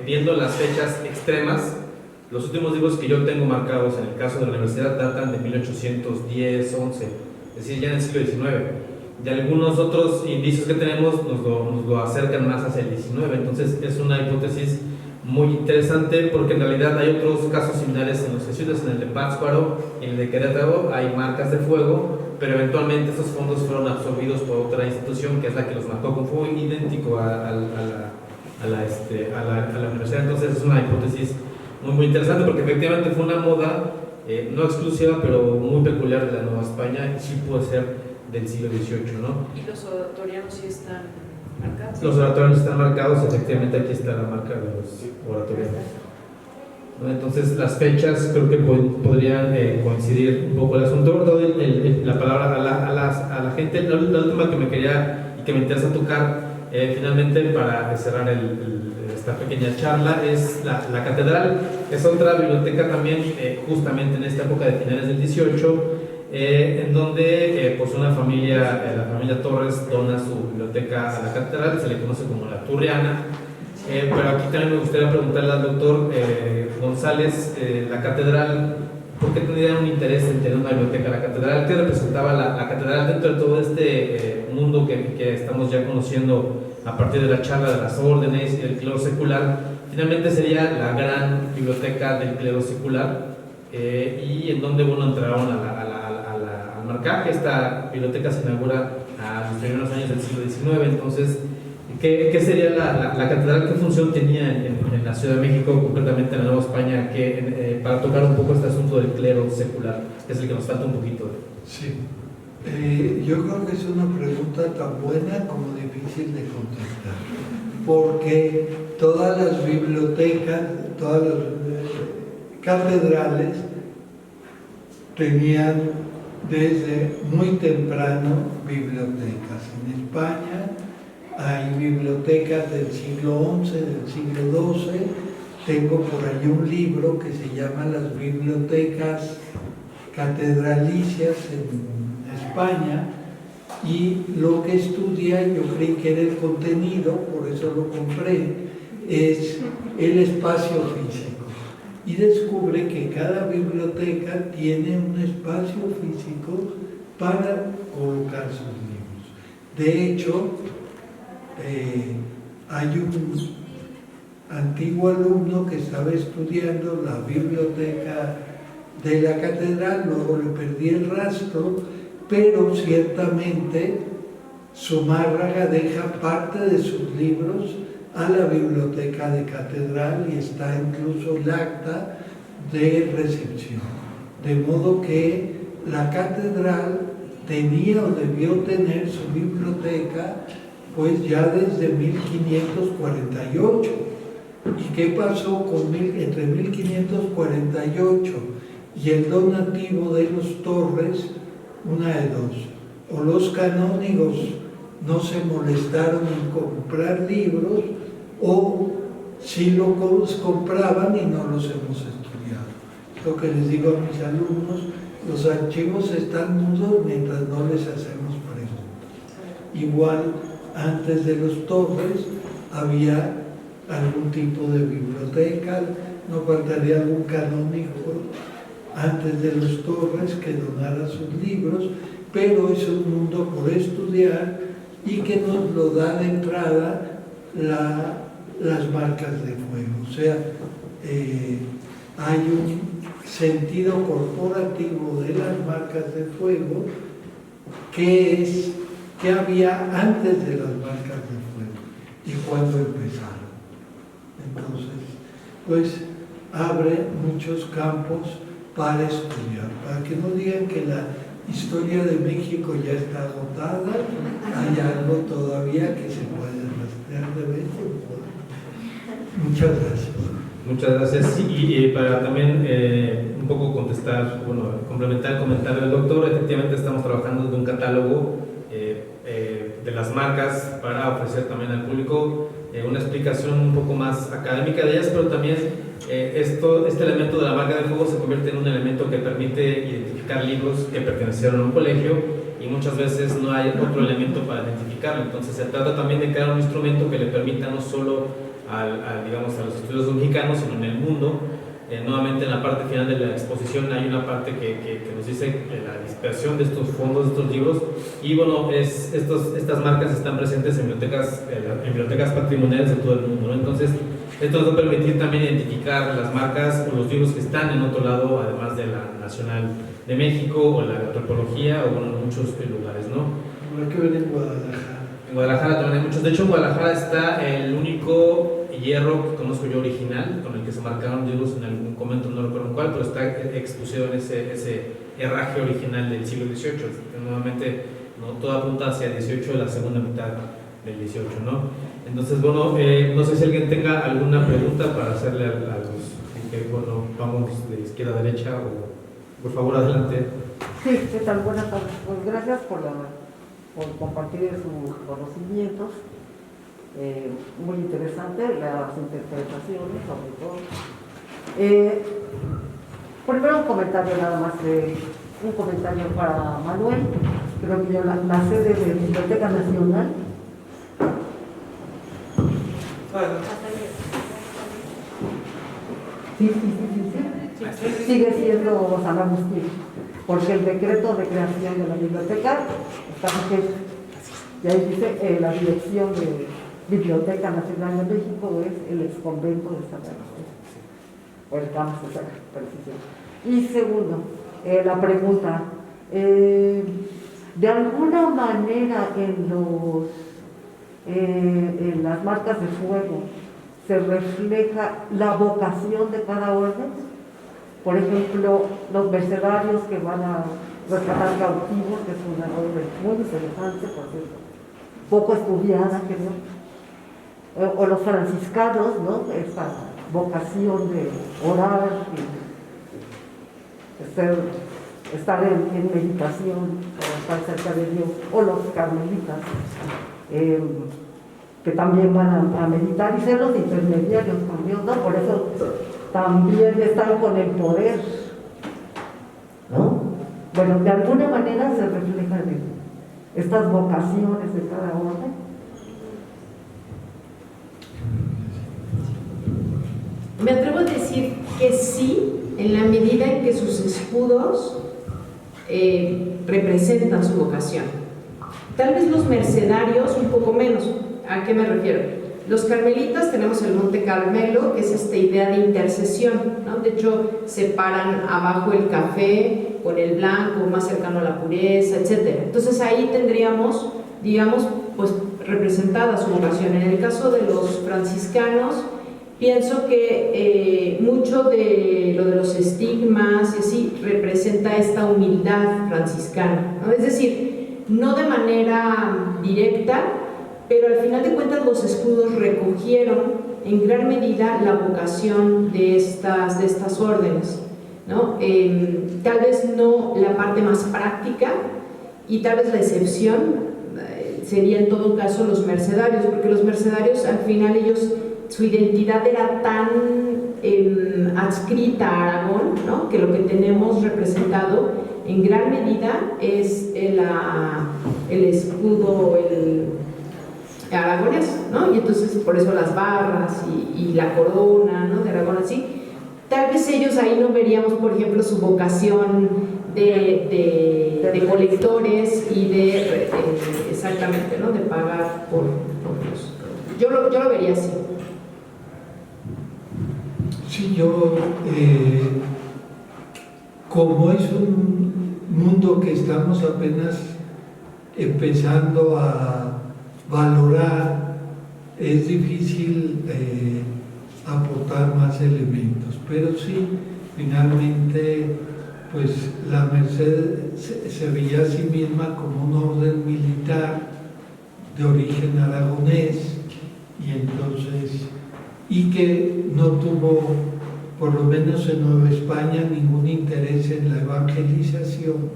viendo las fechas extremas, los últimos libros que yo tengo marcados en el caso de la universidad datan de 1810, 11, es decir, ya en el siglo XIX. Y algunos otros indicios que tenemos nos lo acercan más hacia el XIX, entonces es una hipótesis muy interesante, porque en realidad hay otros casos similares en los jesuitas. En el de Pátzcuaro y en el de Querétaro hay marcas de fuego, pero eventualmente esos fondos fueron absorbidos por otra institución que es la que los marcó con fuego idéntico a la universidad. Entonces es una hipótesis muy interesante, porque efectivamente fue una moda no exclusiva, pero muy peculiar de la Nueva España, y sí puede ser del siglo XVIII, ¿no? ¿Y los oratorianos sí están marcados? Los oratorianos están marcados, efectivamente aquí está la marca de los oratorianos, ¿no? Entonces las fechas creo que podrían coincidir un poco. El asunto, doy la palabra a la gente. La última que me quería y que me interesa tocar finalmente para cerrar esta pequeña charla es la catedral. Es otra biblioteca también justamente en esta época de finales del 18, en donde pues la familia Torres dona su biblioteca a la catedral, se le conoce como la Turriana. Pero aquí también me gustaría preguntarle al doctor González, la catedral, ¿por qué tendría un interés en tener una biblioteca? La catedral, ¿qué representaba la catedral dentro de todo este mundo que estamos ya conociendo a partir de la charla de las órdenes y del clero secular? Finalmente sería la gran biblioteca del clero secular, y en donde entraron al marcaje. Esta biblioteca se inaugura a los primeros años del siglo XIX. Entonces, ¿qué sería la catedral? ¿Qué función tenía en la Ciudad de México, concretamente en la Nueva España, para tocar un poco este asunto del clero secular, que es el que nos falta un poquito? Sí, yo creo que es una pregunta tan buena como difícil de contestar, porque todas las bibliotecas, todas las catedrales tenían desde muy temprano bibliotecas. En España hay bibliotecas del siglo XI, del siglo XII. Tengo por ahí un libro que se llama Las bibliotecas catedralicias en España, y lo que estudia, yo creí que era el contenido, por eso lo compré, es el espacio físico. Y descubre que cada biblioteca tiene un espacio físico para colocar sus libros. De hecho, hay un antiguo alumno que estaba estudiando la biblioteca de la catedral, luego le perdí el rastro, pero ciertamente Zumárraga deja parte de sus libros a la biblioteca de catedral y está incluso el acta de recepción. De modo que la catedral tenía o debió tener su biblioteca pues ya desde 1548. ¿Y qué pasó entre 1548 y el donativo de los Torres? Una de dos: o los canónigos no se molestaron en comprar libros, o si los compraban y no los hemos estudiado. Lo que les digo a mis alumnos: los archivos están mudos mientras no les hacemos preguntas. Igual, antes de los Torres había algún tipo de biblioteca, no faltaría algún canónigo antes de los Torres que donara sus libros, pero es un mundo por estudiar y que nos lo da de entrada las marcas de fuego. O sea, hay un sentido corporativo de las marcas de fuego que había antes de las marcas de fuego y cuando empezaron. Entonces, pues abre muchos campos para estudiar, para que no digan que la historia de México ya está agotada, hay algo todavía que se puede rastrear de México. Muchas gracias. Muchas gracias. Y para también un poco contestar, complementar el comentario del doctor, efectivamente estamos trabajando en un catálogo de las marcas para ofrecer también al público una explicación un poco más académica de ellas, pero también este elemento de la marca de fuego se convierte en un elemento que permite identificar libros que pertenecieron a un colegio y muchas veces no hay otro elemento para identificarlo. Entonces se trata también de crear un instrumento que le permita no solo a los estudios mexicanos, sino en el mundo. Nuevamente en la parte final de la exposición hay una parte que nos dice la dispersión de estos fondos, de estos libros, y bueno, estas marcas están presentes en bibliotecas patrimoniales de todo el mundo, ¿no? Entonces esto nos va a permitir también identificar las marcas o los libros que están en otro lado, además de la Nacional de México o la antropología, o bueno, en muchos lugares, ¿no? Habrá que ver en Guadalajara. En Guadalajara también hay muchos. De hecho, en Guadalajara está el único hierro que conozco yo original, con el que se marcaron libros en algún convento, no recuerdo en cuál, pero está expuesto en ese herraje original del siglo XVIII. Nuevamente, ¿no? Todo apunta hacia el XVIII, de la segunda mitad del XVIII, ¿no? Entonces, bueno, no sé si alguien tenga alguna pregunta para hacerle a los que, bueno, vamos de izquierda a derecha, o por favor, adelante. Sí, ¿qué tal? Buenas tardes. Pues gracias por compartir sus conocimientos. Muy interesante las interpretaciones, sobre todo. Primero un comentario nada más, un comentario para Manuel. Creo que yo la sede de la Biblioteca Nacional. Sí. Sigue siendo San Agustín, porque el decreto de creación de la biblioteca está vigente. Y ahí dice la dirección de Biblioteca Nacional de México es el exconvento de San Agustín, o el campus de San Agustín. Y segundo, la pregunta, de alguna manera en las marcas de fuego se refleja la vocación de cada orden. Por ejemplo, los mercenarios que van a rescatar cautivos, que es una orden muy interesante, por cierto, poco estudiada, creo. O los franciscanos, ¿no? Esta vocación de orar, estar en meditación, estar cerca de Dios. O los carmelitas, que también van a meditar y ser los intermediarios con Dios, ¿no? Por eso también están con el poder, ¿no? Bueno, de alguna manera se refleja en estas vocaciones de cada orden? Me atrevo a decir que sí, en la medida en que sus escudos representan su vocación. Tal vez los mercedarios un poco menos. ¿A qué me refiero? Los carmelitas tenemos el Monte Carmelo, que es esta idea de intercesión, ¿no? De hecho, separan abajo el café con el blanco, más cercano a la pureza, etc. Entonces ahí tendríamos, digamos, pues representada su vocación. En el caso de los franciscanos, pienso que mucho de lo de los estigmas y así representa esta humildad franciscana, ¿no? Es decir, no de manera directa, pero al final de cuentas los escudos recogieron en gran medida la vocación de estas órdenes, ¿no? Tal vez no la parte más práctica, y tal vez la excepción sería en todo caso los mercedarios, porque los mercedarios al final ellos, su identidad era tan adscrita a Aragón, ¿no? Que lo que tenemos representado en gran medida es el escudo, aragonés, ¿no? Y entonces por eso las barras y la corona, ¿no? De Aragón así. Tal vez ellos ahí no veríamos, por ejemplo, su vocación de colectores y exactamente, ¿no? De pagar por los... Yo lo vería así. Sí, yo, como es un mundo que estamos apenas empezando a valorar, es difícil aportar más elementos, pero sí, finalmente, pues la Merced se veía a sí misma como un orden militar de origen aragonés, y entonces, y que no tuvo, por lo menos en Nueva España, ningún interés en la evangelización.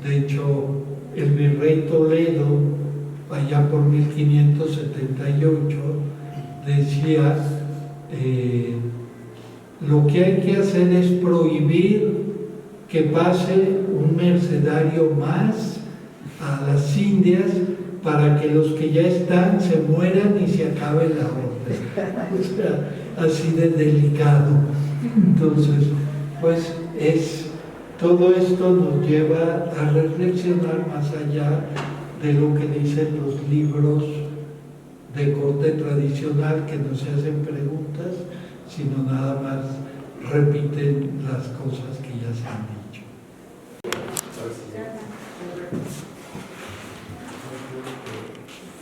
De hecho, el virrey Toledo, allá por 1578, decía, lo que hay que hacer es prohibir que pase un mercedario más a las Indias para que los que ya están se mueran y se acabe la orden. O sea, así de delicado. Entonces, pues todo esto nos lleva a reflexionar más allá de lo que dicen los libros de corte tradicional, que no se hacen preguntas, sino nada más repiten las cosas que ya se han dicho.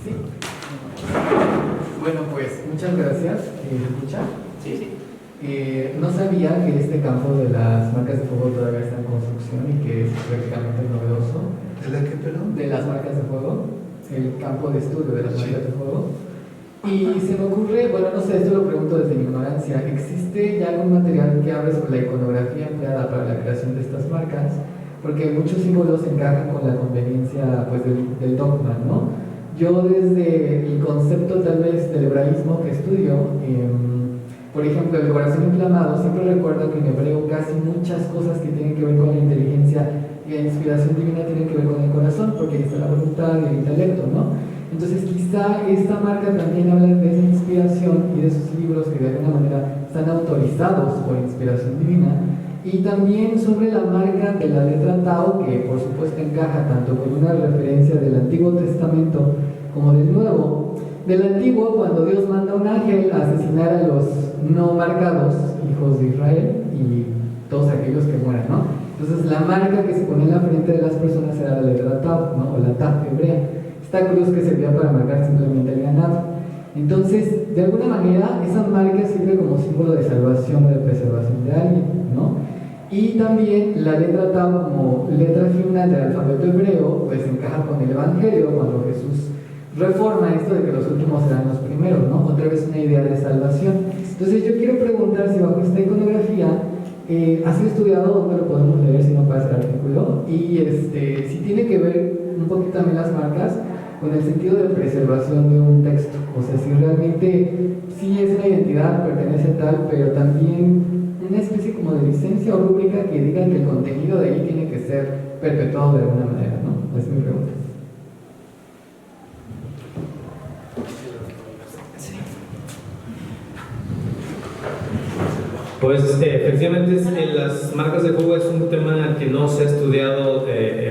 Sí. Bueno, pues muchas gracias. ¿Me escucha? Sí, sí. No sabía que este campo de las marcas de fuego todavía está en construcción y que es prácticamente novedoso. ¿De la que, perdón? De las marcas de fuego, el campo de estudio de las marcas de fuego. Y se me ocurre, bueno, no sé, esto lo pregunto desde mi ignorancia, ¿existe ya algún material que hable sobre la iconografía empleada para la creación de estas marcas? Porque muchos símbolos encajan con la conveniencia, pues, del dogma, ¿no? Yo desde el concepto tal vez del hebraísmo que estudio, por ejemplo, el corazón inflamado, siempre recuerdo que en hebreo casi muchas cosas que tienen que ver con la inteligencia y la inspiración divina tienen que ver con el corazón, porque ahí está la voluntad y el intelecto, ¿no? Entonces quizá esta marca también habla de esa inspiración y de esos libros que de alguna manera están autorizados por inspiración divina, y también sobre la marca de la letra Tau, que por supuesto encaja tanto con una referencia del Antiguo Testamento como del Nuevo. Del Antiguo, cuando Dios manda a un ángel a asesinar a los no marcados hijos de Israel y todos aquellos que mueran, ¿no? Entonces la marca que se pone en la frente de las personas era la letra Tau, ¿no? O la Taf hebrea. Esta cruz que servía para marcar simplemente el ganado. Entonces, de alguna manera, esa marca sirve como símbolo de salvación o de preservación de alguien, ¿no? Y también la letra Tau, como letra final del alfabeto hebreo, pues encaja con el Evangelio, cuando Jesús reforma esto de que los últimos serán los primeros, ¿no? Otra vez una idea de salvación. Entonces, yo quiero preguntar si bajo esta iconografía ¿has estudiado dónde lo podemos leer si no pasa el artículo? Y si tiene que ver un poquito también las marcas con el sentido de preservación de un texto. O sea, si realmente sí es una identidad, pertenece a tal, pero también una especie como de licencia o rúbrica que diga que el contenido de ahí tiene que ser perpetuado de alguna manera, ¿no? Es mi pregunta. Pues efectivamente las marcas de fuego es un tema que no se ha estudiado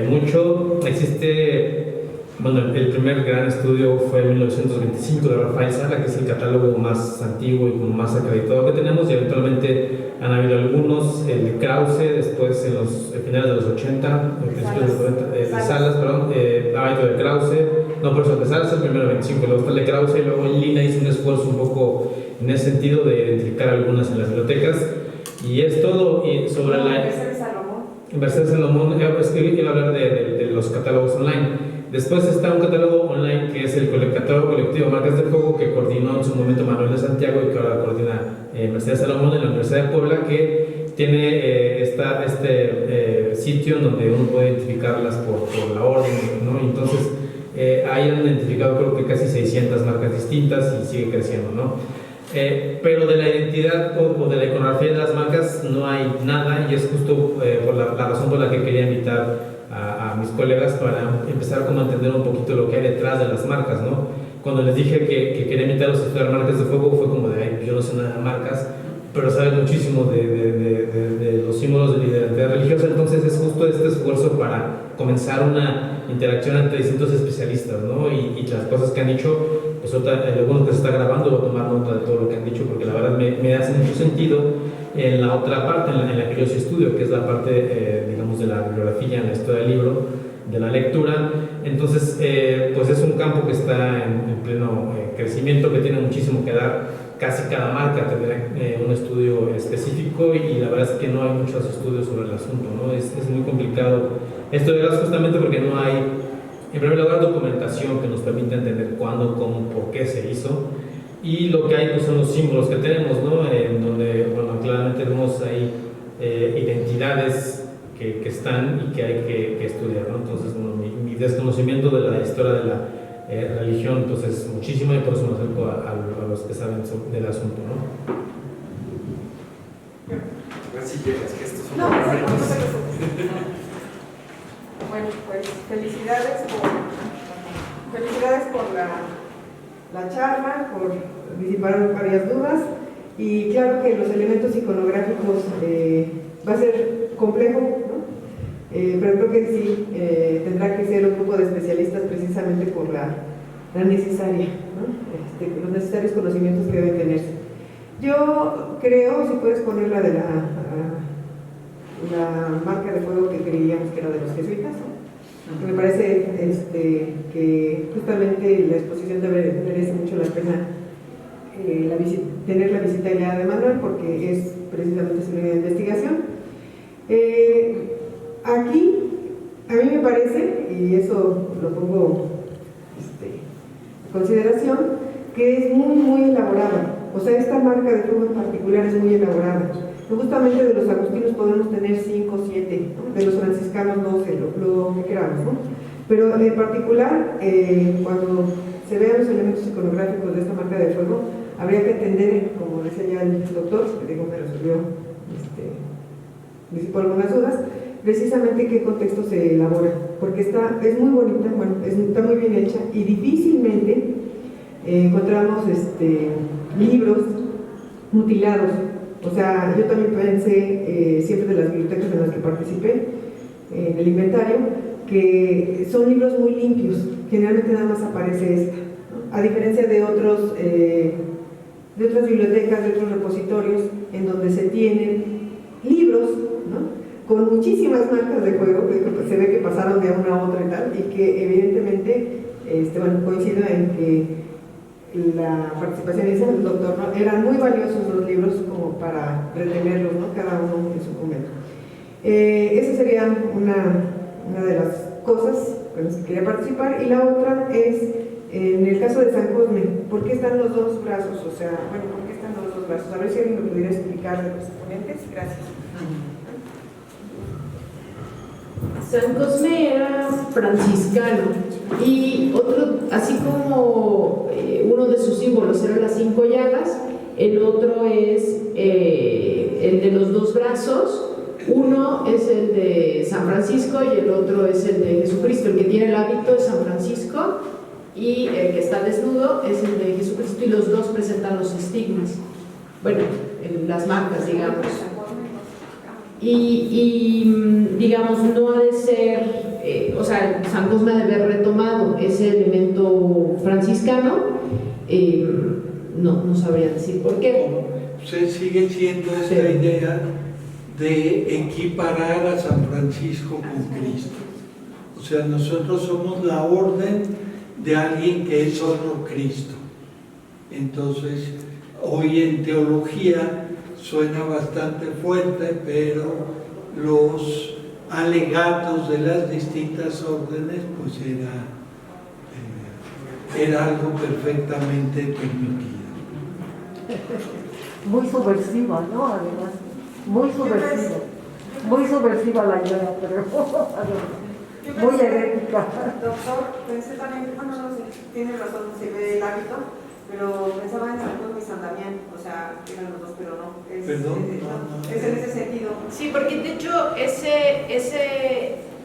mucho. Existe, bueno, el primer gran estudio fue en 1925 de Rafael Sala, que es el catálogo más antiguo y como más acreditado que tenemos, y eventualmente han habido algunos, el de Krause, después en los finales de los 80, principios de los 90, de Salas, perdón, ha habido de Krause, no, por eso de Salas el primero de 25, luego está el de Krause, y luego Lina hizo un esfuerzo un poco en ese sentido de identificar algunas en las bibliotecas, y es todo sobre la... Mercedes Salomón, es que iba a hablar de los catálogos online. Después está un catálogo online que es el catálogo colectivo Marcas de Fuego, que coordinó en su momento Manuel de Santiago y que ahora coordina Mercedes Salomón en la Universidad de Puebla, que tiene este sitio en donde uno puede identificarlas por la orden, ¿no? Entonces ahí han identificado creo que casi 600 marcas distintas y sigue creciendo, ¿no? Pero de la identidad o de la iconografía de las marcas no hay nada, y es justo por la razón por la que quería invitar a mis colegas para empezar como a entender un poquito lo que hay detrás de las marcas, ¿no? Cuando les dije que quería invitarlos a estudiar marcas de fuego, fue como de, ay, yo no sé nada de marcas, pero saben muchísimo de los símbolos de la identidad religiosa. Entonces es justo este esfuerzo para comenzar una interacción entre distintos especialistas, ¿no? Y las cosas que han dicho, pues lo bueno que se está grabando, voy a tomar nota de todo lo que han dicho, porque la verdad me hace mucho sentido en la otra parte en la que yo sí estudio, que es la parte, digamos, de la bibliografía, en la historia del libro, de la lectura. Entonces, pues es un campo que está en pleno crecimiento, que tiene muchísimo que dar. Casi cada marca tendrá un estudio específico, y la verdad es que no hay muchos estudios sobre el asunto, ¿no? Es muy complicado estudiarlas justamente porque no hay, en primer lugar, documentación que nos permita entender cuándo, cómo, por qué se hizo, y lo que hay pues son los símbolos que tenemos, ¿no? En donde, bueno, claramente tenemos ahí identidades que están y que hay que estudiar, ¿no? Entonces, bueno, mi desconocimiento de la historia de la religión pues es muchísimo, y por eso me acerco a los que saben del asunto, ¿no? Así que es que estos son Bueno, pues felicidades por la charla, por disipar varias dudas, y claro que los elementos iconográficos va a ser complejo, ¿no? Pero creo que sí, tendrá que ser un grupo de especialistas precisamente por la necesaria, ¿no? Los necesarios conocimientos que deben tenerse. Yo creo, si puedes poner la de la marca de fuego que creíamos que era de los jesuitas, ¿no? Me parece que justamente la exposición merece mucho la pena tener la visita guiada de Manuel, porque es precisamente su línea de investigación. Aquí, a mí me parece, y eso lo pongo en consideración, que es muy elaborada. O sea, esta marca de fuego en particular es muy elaborada. Justamente de los agustinos podemos tener 5 o 7, ¿no? De los franciscanos 12, lo que queramos, ¿no? Pero en particular, cuando se vean los elementos iconográficos de esta marca de fuego, habría que entender, como decía ya el doctor, que digo, me resolvió, disipó algunas dudas, precisamente qué contexto se elabora, porque es muy bonita, bueno, está muy bien hecha, y difícilmente encontramos libros mutilados. O sea, yo también pensé, siempre de las bibliotecas en las que participé, en el inventario, que son libros muy limpios, generalmente nada más aparece esta, ¿no? A diferencia de otras bibliotecas, de otros repositorios, en donde se tienen libros, ¿no? Con muchísimas marcas de juego, que se ve que pasaron de una a otra y tal, y que evidentemente, bueno, coincido en que la participación del doctor, ¿no? Eran muy valiosos los libros como para retenerlos, ¿no? Cada uno en su momento. Esa sería una de las cosas con las que quería participar, y la otra es, en el caso de San Cosme, ¿por qué están los dos brazos? O sea, bueno, ¿por qué están los dos brazos? A ver si alguien me pudiera explicar de los ponentes. Gracias. San Cosme era franciscano, y otro, así como uno de sus símbolos eran las 5 llagas, el otro es el de los 2 brazos. Uno es el de San Francisco y el otro es el de Jesucristo. El que tiene el hábito es San Francisco, y el que está desnudo es el de Jesucristo, y los dos presentan los estigmas. bueno, las marcas, digamos. Y digamos, no ha de ser, o sea, San Cosme ha de haber retomado ese elemento franciscano, no sabría decir por qué. Se sigue siendo esta idea de equiparar a San Francisco con Cristo. O sea, nosotros somos la orden de alguien que es solo Cristo. Entonces, hoy en teología suena bastante fuerte, pero los alegatos de las distintas órdenes, pues era algo perfectamente permitido. Muy subversiva, ¿no? Además, muy subversiva la idea, pero muy herética. Doctor, pensé también, bueno, no sé, tiene razón, se ve el hábito, pero pensaba en San Cosme y San Damián, o sea, eran los dos, pero no. Perdón, es en ese sentido. Sí, porque de hecho,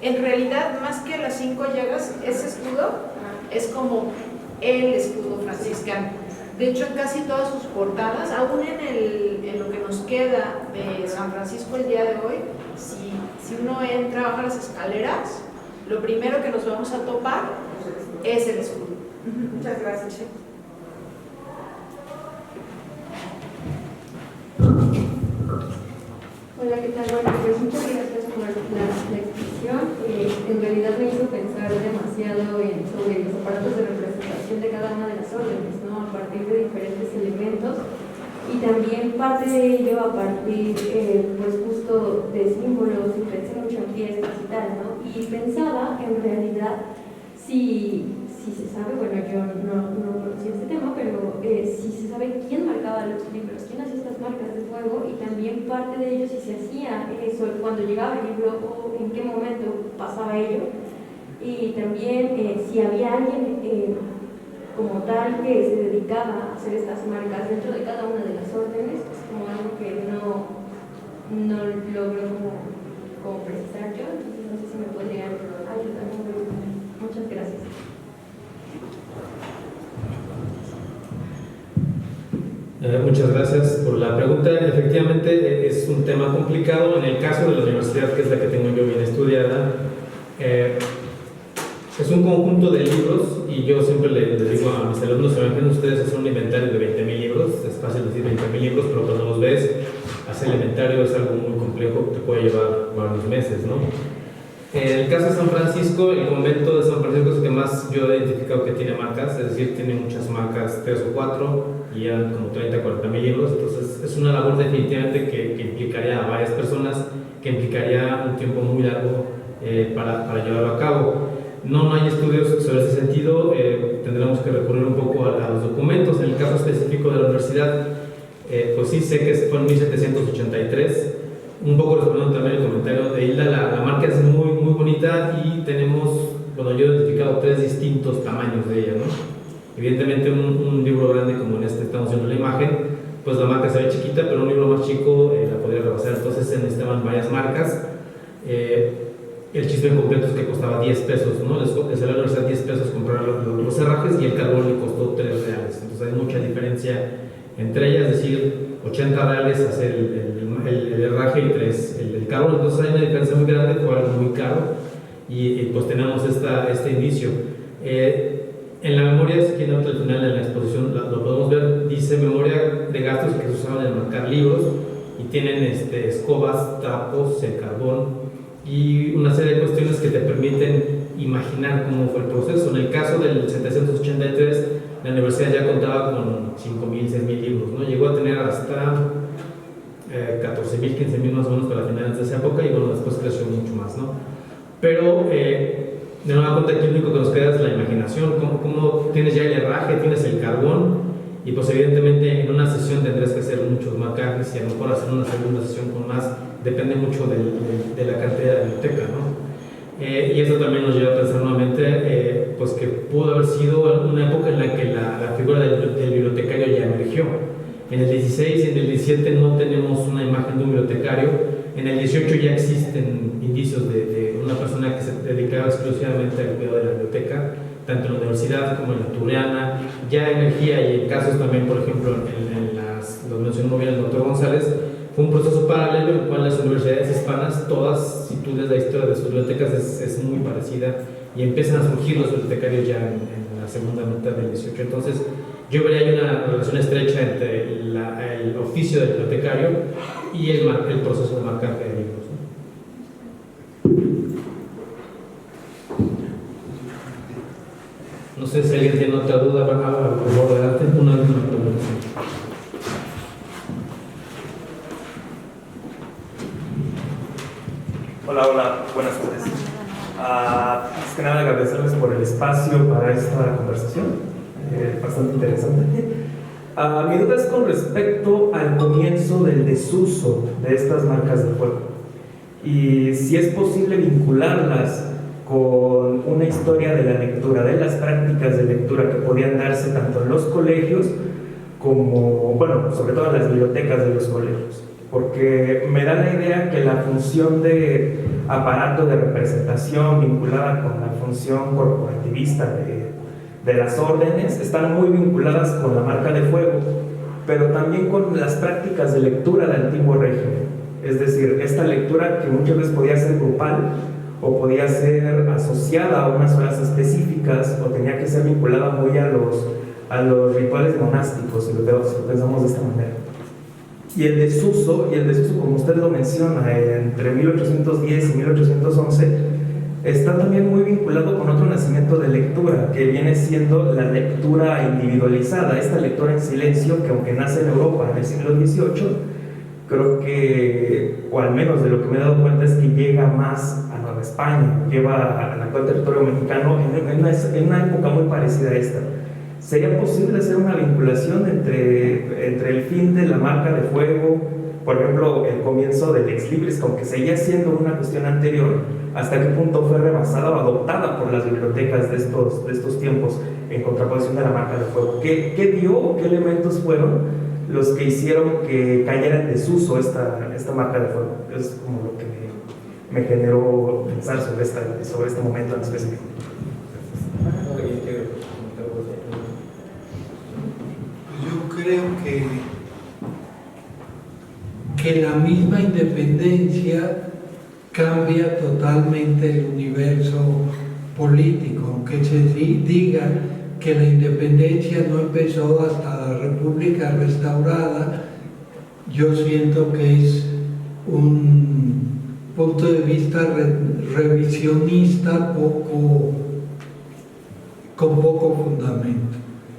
en realidad, más que las 5 llagas, ese escudo es como el escudo franciscano. De hecho, en casi todas sus portadas, aún en lo que nos queda de San Francisco el día de hoy, si uno entra, baja las escaleras, lo primero que nos vamos a topar es el escudo. Muchas gracias. Hola, ¿qué tal? Bueno, pues muchas gracias por la explicación. En realidad me hizo pensar demasiado sobre los aparatos de representación de cada una de las órdenes, ¿no? A partir de diferentes elementos y también parte de ello a partir, pues justo de símbolos, y pensé mucho en fiestas y tal, ¿no? Y pensaba en realidad si se sabe, bueno, yo no conocía este tema, pero si se sabe quién marcaba los libros, quién hacía estas marcas de fuego y también parte de ello si se hacía eso cuando llegaba el libro o en qué momento pasaba ello y también si había alguien como tal que se dedicaba a hacer estas marcas dentro de cada una de las órdenes, es como algo que no logro como precisar yo, entonces no sé si me podrían ayudar. Muchas gracias. Muchas gracias por la pregunta. Efectivamente es un tema complicado. En el caso de la universidad, que es la que tengo yo bien estudiada, es un conjunto de libros y yo siempre les digo a mis alumnos, se imaginen ustedes hacer un inventario de 20,000 libros, es fácil decir 20,000 libros, pero cuando los ves, hacer el inventario es algo muy complejo, te puede llevar varios meses, ¿no? En el caso de San Francisco, el convento de San Francisco es el que más yo he identificado que tiene marcas, es decir, tiene muchas marcas, 3 o 4, y ya como 30 o 40,000 libros, entonces es una labor definitivamente que implicaría a varias personas, que implicaría un tiempo muy largo para llevarlo a cabo. No hay estudios sobre ese sentido, tendremos que recurrir un poco a los documentos. En el caso específico de la universidad, pues sí sé que fue en 1783, un poco respondiendo también el comentario de Hilda, la marca es muy, muy bonita y tenemos, bueno, yo he identificado 3 distintos tamaños de ella, ¿no? Evidentemente un libro grande como en este estamos viendo la imagen, pues la marca se ve chiquita, pero un libro más chico la podría rebasar, entonces se necesitaban varias marcas. El chisme completo es que costaba 10 pesos, ¿no? Les salió a la universidad 10 pesos comprar los herrajes y el carbón le costó 3 reales, entonces hay mucha diferencia entre ellas, es decir, 80 reales hacer el herraje y 3 el carbón, entonces hay una diferencia muy grande, fue algo muy caro y pues tenemos este indicio. En la memoria, si quieren al final de la exposición lo podemos ver, dice memoria de gastos que se usaban en marcar libros y tienen escobas, trapos, el carbón y una serie de cuestiones que te permiten imaginar cómo fue el proceso. En el caso del 783, la universidad ya contaba con 5,000, 6,000 libros, ¿no? Llegó a tener hasta 14,000, 15,000 más o menos para finales de esa época y bueno, después creció mucho más, ¿no? Pero de nueva cuenta aquí lo único que nos queda es la imaginación, cómo tienes ya el herraje, tienes el carbón y pues evidentemente en una sesión tendrás que hacer muchos marcajes y a lo mejor hacer una segunda sesión con más, depende mucho de la cantidad de biblioteca, ¿no? Y eso también nos lleva a pensar nuevamente pues que pudo haber sido una época en la que la figura del bibliotecario ya emergió. En el 16 y en el 17 no tenemos una imagen de un bibliotecario, en el 18 ya existen indicios de una persona que se dedicaba exclusivamente al cuidado de la biblioteca, tanto en la universidad como en la Turiana, ya emergía y en casos también, por ejemplo, en las lo mencionó muy bien el doctor González, fue un proceso paralelo en el cual las universidades hispanas, todas, si tú lees la historia de sus bibliotecas, es muy parecida y empiezan a surgir los bibliotecarios ya en la segunda mitad del 18. Entonces, yo vería ahí una relación estrecha entre el oficio del bibliotecario y el proceso de marcaje de libros, ¿no? No sé si alguien tiene otra duda, por favor, adelante. Una última pregunta. Hola, buenas tardes. Más que nada agradecerles por el espacio para esta conversación, bastante interesante. Mi duda es con respecto al comienzo del desuso de estas marcas de fuego y si es posible vincularlas con una historia de la lectura, de las prácticas de lectura que podían darse tanto en los colegios como, bueno, sobre todo en las bibliotecas de los colegios, porque me da la idea que la función de aparato de representación vinculada con la función corporativista de las órdenes están muy vinculadas con la marca de fuego, pero también con las prácticas de lectura del antiguo régimen, es decir, esta lectura que muchas veces podía ser grupal o podía ser asociada a unas horas específicas o tenía que ser vinculada muy a los rituales monásticos, si lo pensamos de esta manera. Y el desuso, como usted lo menciona, entre 1810 y 1811, está también muy vinculado con otro nacimiento de lectura, que viene siendo la lectura individualizada, esta lectura en silencio, que aunque nace en Europa en el siglo XVIII, creo que, o al menos de lo que me he dado cuenta, es que llega más a Nueva España, lleva al actual territorio mexicano en una época muy parecida a esta. ¿Sería posible hacer una vinculación entre el fin de la marca de fuego, por ejemplo, el comienzo del ex libris, aunque seguía siendo una cuestión anterior, hasta qué punto fue rebasada o adoptada por las bibliotecas de estos tiempos en contraposición de la marca de fuego? ¿Qué dio o qué elementos fueron los que hicieron que cayera en desuso esta marca de fuego? Es como lo que me generó pensar sobre este momento en específico. Yo creo que la misma independencia cambia totalmente el universo político, aunque se diga que la independencia no empezó hasta la República restaurada. Yo siento que es un punto de vista revisionista con poco fundamento.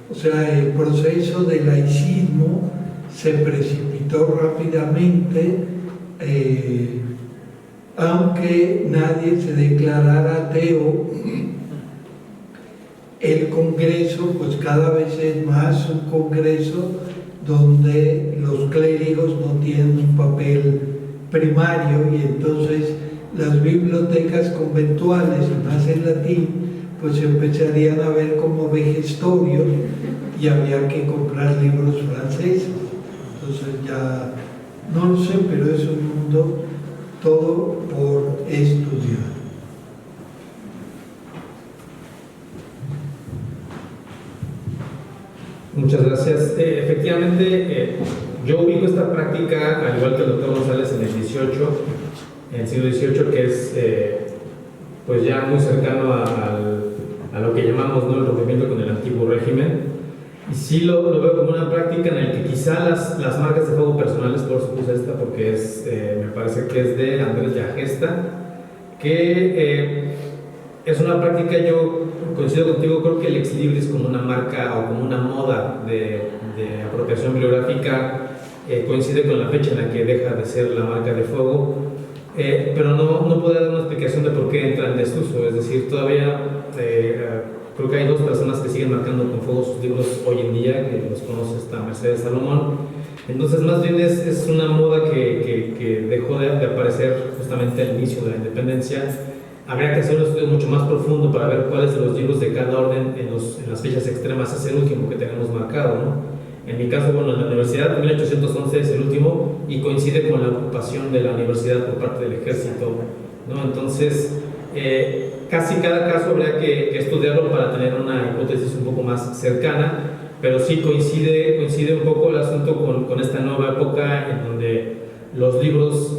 O sea, el proceso del laicismo se precipitó rápidamente, aunque nadie se declarara ateo. El Congreso, pues cada vez es más un Congreso donde los clérigos no tienen un papel primario, y entonces las bibliotecas conventuales, y más en latín, pues empezarían a ver como vejestorios y había que comprar libros franceses. Entonces ya, no lo sé, pero es un mundo todo por estudiar. Muchas gracias. Efectivamente, yo ubico esta práctica, al igual que el doctor González, en el siglo XVIII, que es pues ya muy cercano a lo que llamamos, ¿no?, el rompimiento con el antiguo régimen. Y sí lo veo como una práctica en la que quizá las marcas de fuego personales, por eso puse esta, porque me parece que es de Andrés Llagesta, que es una práctica, yo coincido contigo, creo que el ex libris como una marca o como una moda de apropiación bibliográfica coincide con la fecha en la que deja de ser la marca de fuego, pero no puedo dar una explicación de por qué entra en desuso. Es decir, todavía creo que hay dos personas que siguen marcando con fuego sus libros hoy en día, que los conoce esta Mercedes Salomón. Entonces, más bien es una moda que dejó de aparecer justamente al inicio de la independencia. Habría que hacer un estudio mucho más profundo para ver cuáles de los libros de cada orden en las fechas extremas es el último que tenemos marcado, ¿no? En mi caso, bueno, en la universidad, 1811 es el último y coincide con la ocupación de la universidad por parte del ejército, ¿no? Entonces, casi cada caso habría que estudiarlo para tener una hipótesis un poco más cercana, pero sí coincide un poco el asunto con esta nueva época en donde los libros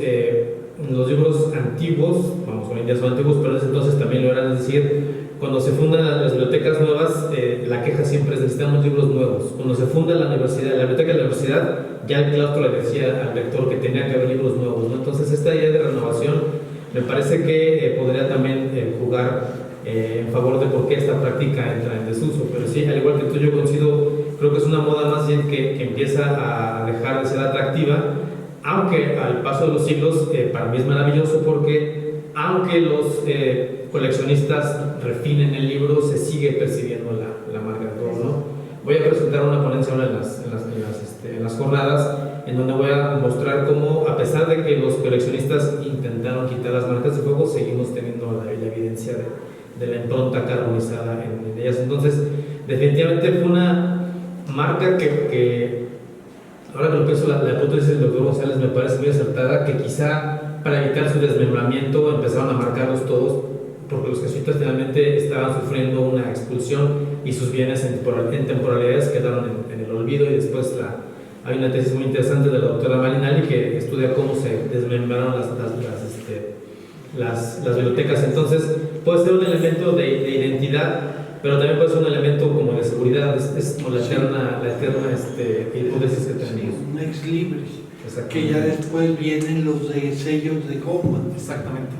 antiguos, vamos, hoy en día son antiguos, pero en ese entonces también lo eran, es decir, cuando se fundan las bibliotecas nuevas, la queja siempre es necesitamos libros nuevos. Cuando se funda la universidad, la biblioteca de la universidad, ya el claustro le decía al rector que tenía que haber libros nuevos, ¿no? Entonces esta idea de renovación me parece que podría también jugar en favor de por qué esta práctica entra en desuso. Pero sí, al igual que tú, yo coincido, creo que es una moda más bien que empieza a dejar de ser atractiva, aunque al paso de los siglos para mí es maravilloso porque aunque los coleccionistas refinen el libro, se sigue percibiendo la marca de todo, ¿no? Voy a presentar una ponencia ahora en las jornadas, en donde voy a mostrar cómo, a pesar de que los coleccionistas intentaron quitar las marcas de fuego, seguimos teniendo la evidencia de la impronta carbonizada en ellas. Entonces, definitivamente fue una marca que ahora que lo pienso, la hipótesis del doctor González me parece muy acertada, que quizá para evitar su desmembramiento empezaron a marcarlos todos, porque los jesuitas finalmente estaban sufriendo una expulsión y sus bienes en temporalidades quedaron en el olvido. Y después hay una tesis muy interesante de la doctora Marinalli que estudia cómo se desmembraron las bibliotecas. Entonces puede ser un elemento de identidad, pero también puede ser un elemento como de seguridad. Es como la eterna hipótesis que tenemos. Un ex libris, que ya después vienen los de sellos de goma. Exactamente.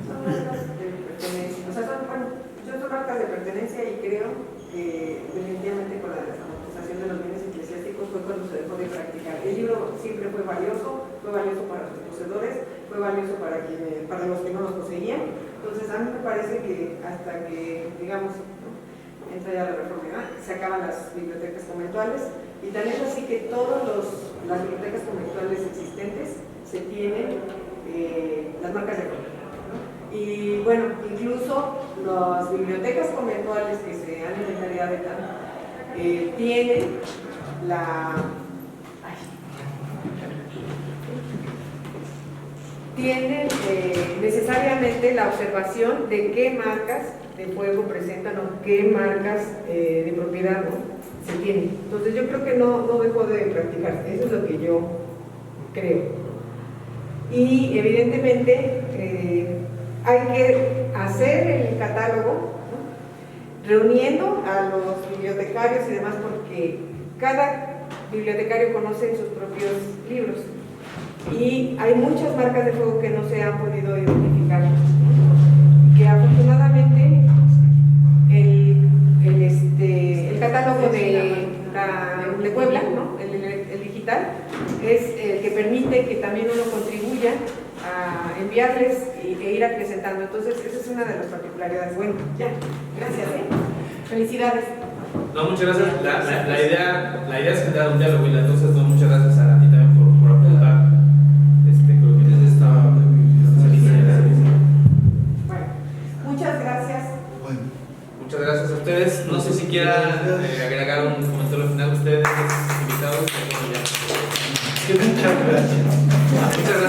Son marcas de pertenencia y creo que definitivamente con la amortización de los bienes eclesiásticos fue cuando se dejó de practicar. El libro siempre fue valioso para sus poseedores, fue valioso para los que no los poseían. Entonces a mí me parece que hasta que, digamos, entra ya la reforma, se acaban las bibliotecas conventuales, y tal es así que todas las bibliotecas conventuales existentes se tienen las marcas de fuego. Y bueno, incluso las bibliotecas conventuales que se han inventariado tienen necesariamente la observación de qué marcas de fuego presentan o qué marcas de propiedad, ¿no?, se tienen. Entonces yo creo que no dejó de practicarse, eso es lo que yo creo. Y evidentemente hay que hacer el catálogo, ¿no?, reuniendo a los bibliotecarios y demás, porque cada bibliotecario conoce sus propios libros y hay muchas marcas de fuego que no se han podido identificar, que afortunadamente el catálogo de Puebla, ¿no?, el digital, es el que permite que también uno contribuya a enviarles e ir acrecentando. Entonces esa es una de las particularidades. Bueno, ya, gracias, felicidades. No, muchas gracias. La idea es generar un diálogo, y entonces muchas gracias a ti también por apuntar. Creo que estaba bueno, muchas gracias. Bueno, muchas gracias a ustedes. No sé si quieran agregar un comentario final ustedes, invitados. muchas gracias. Muchas gracias.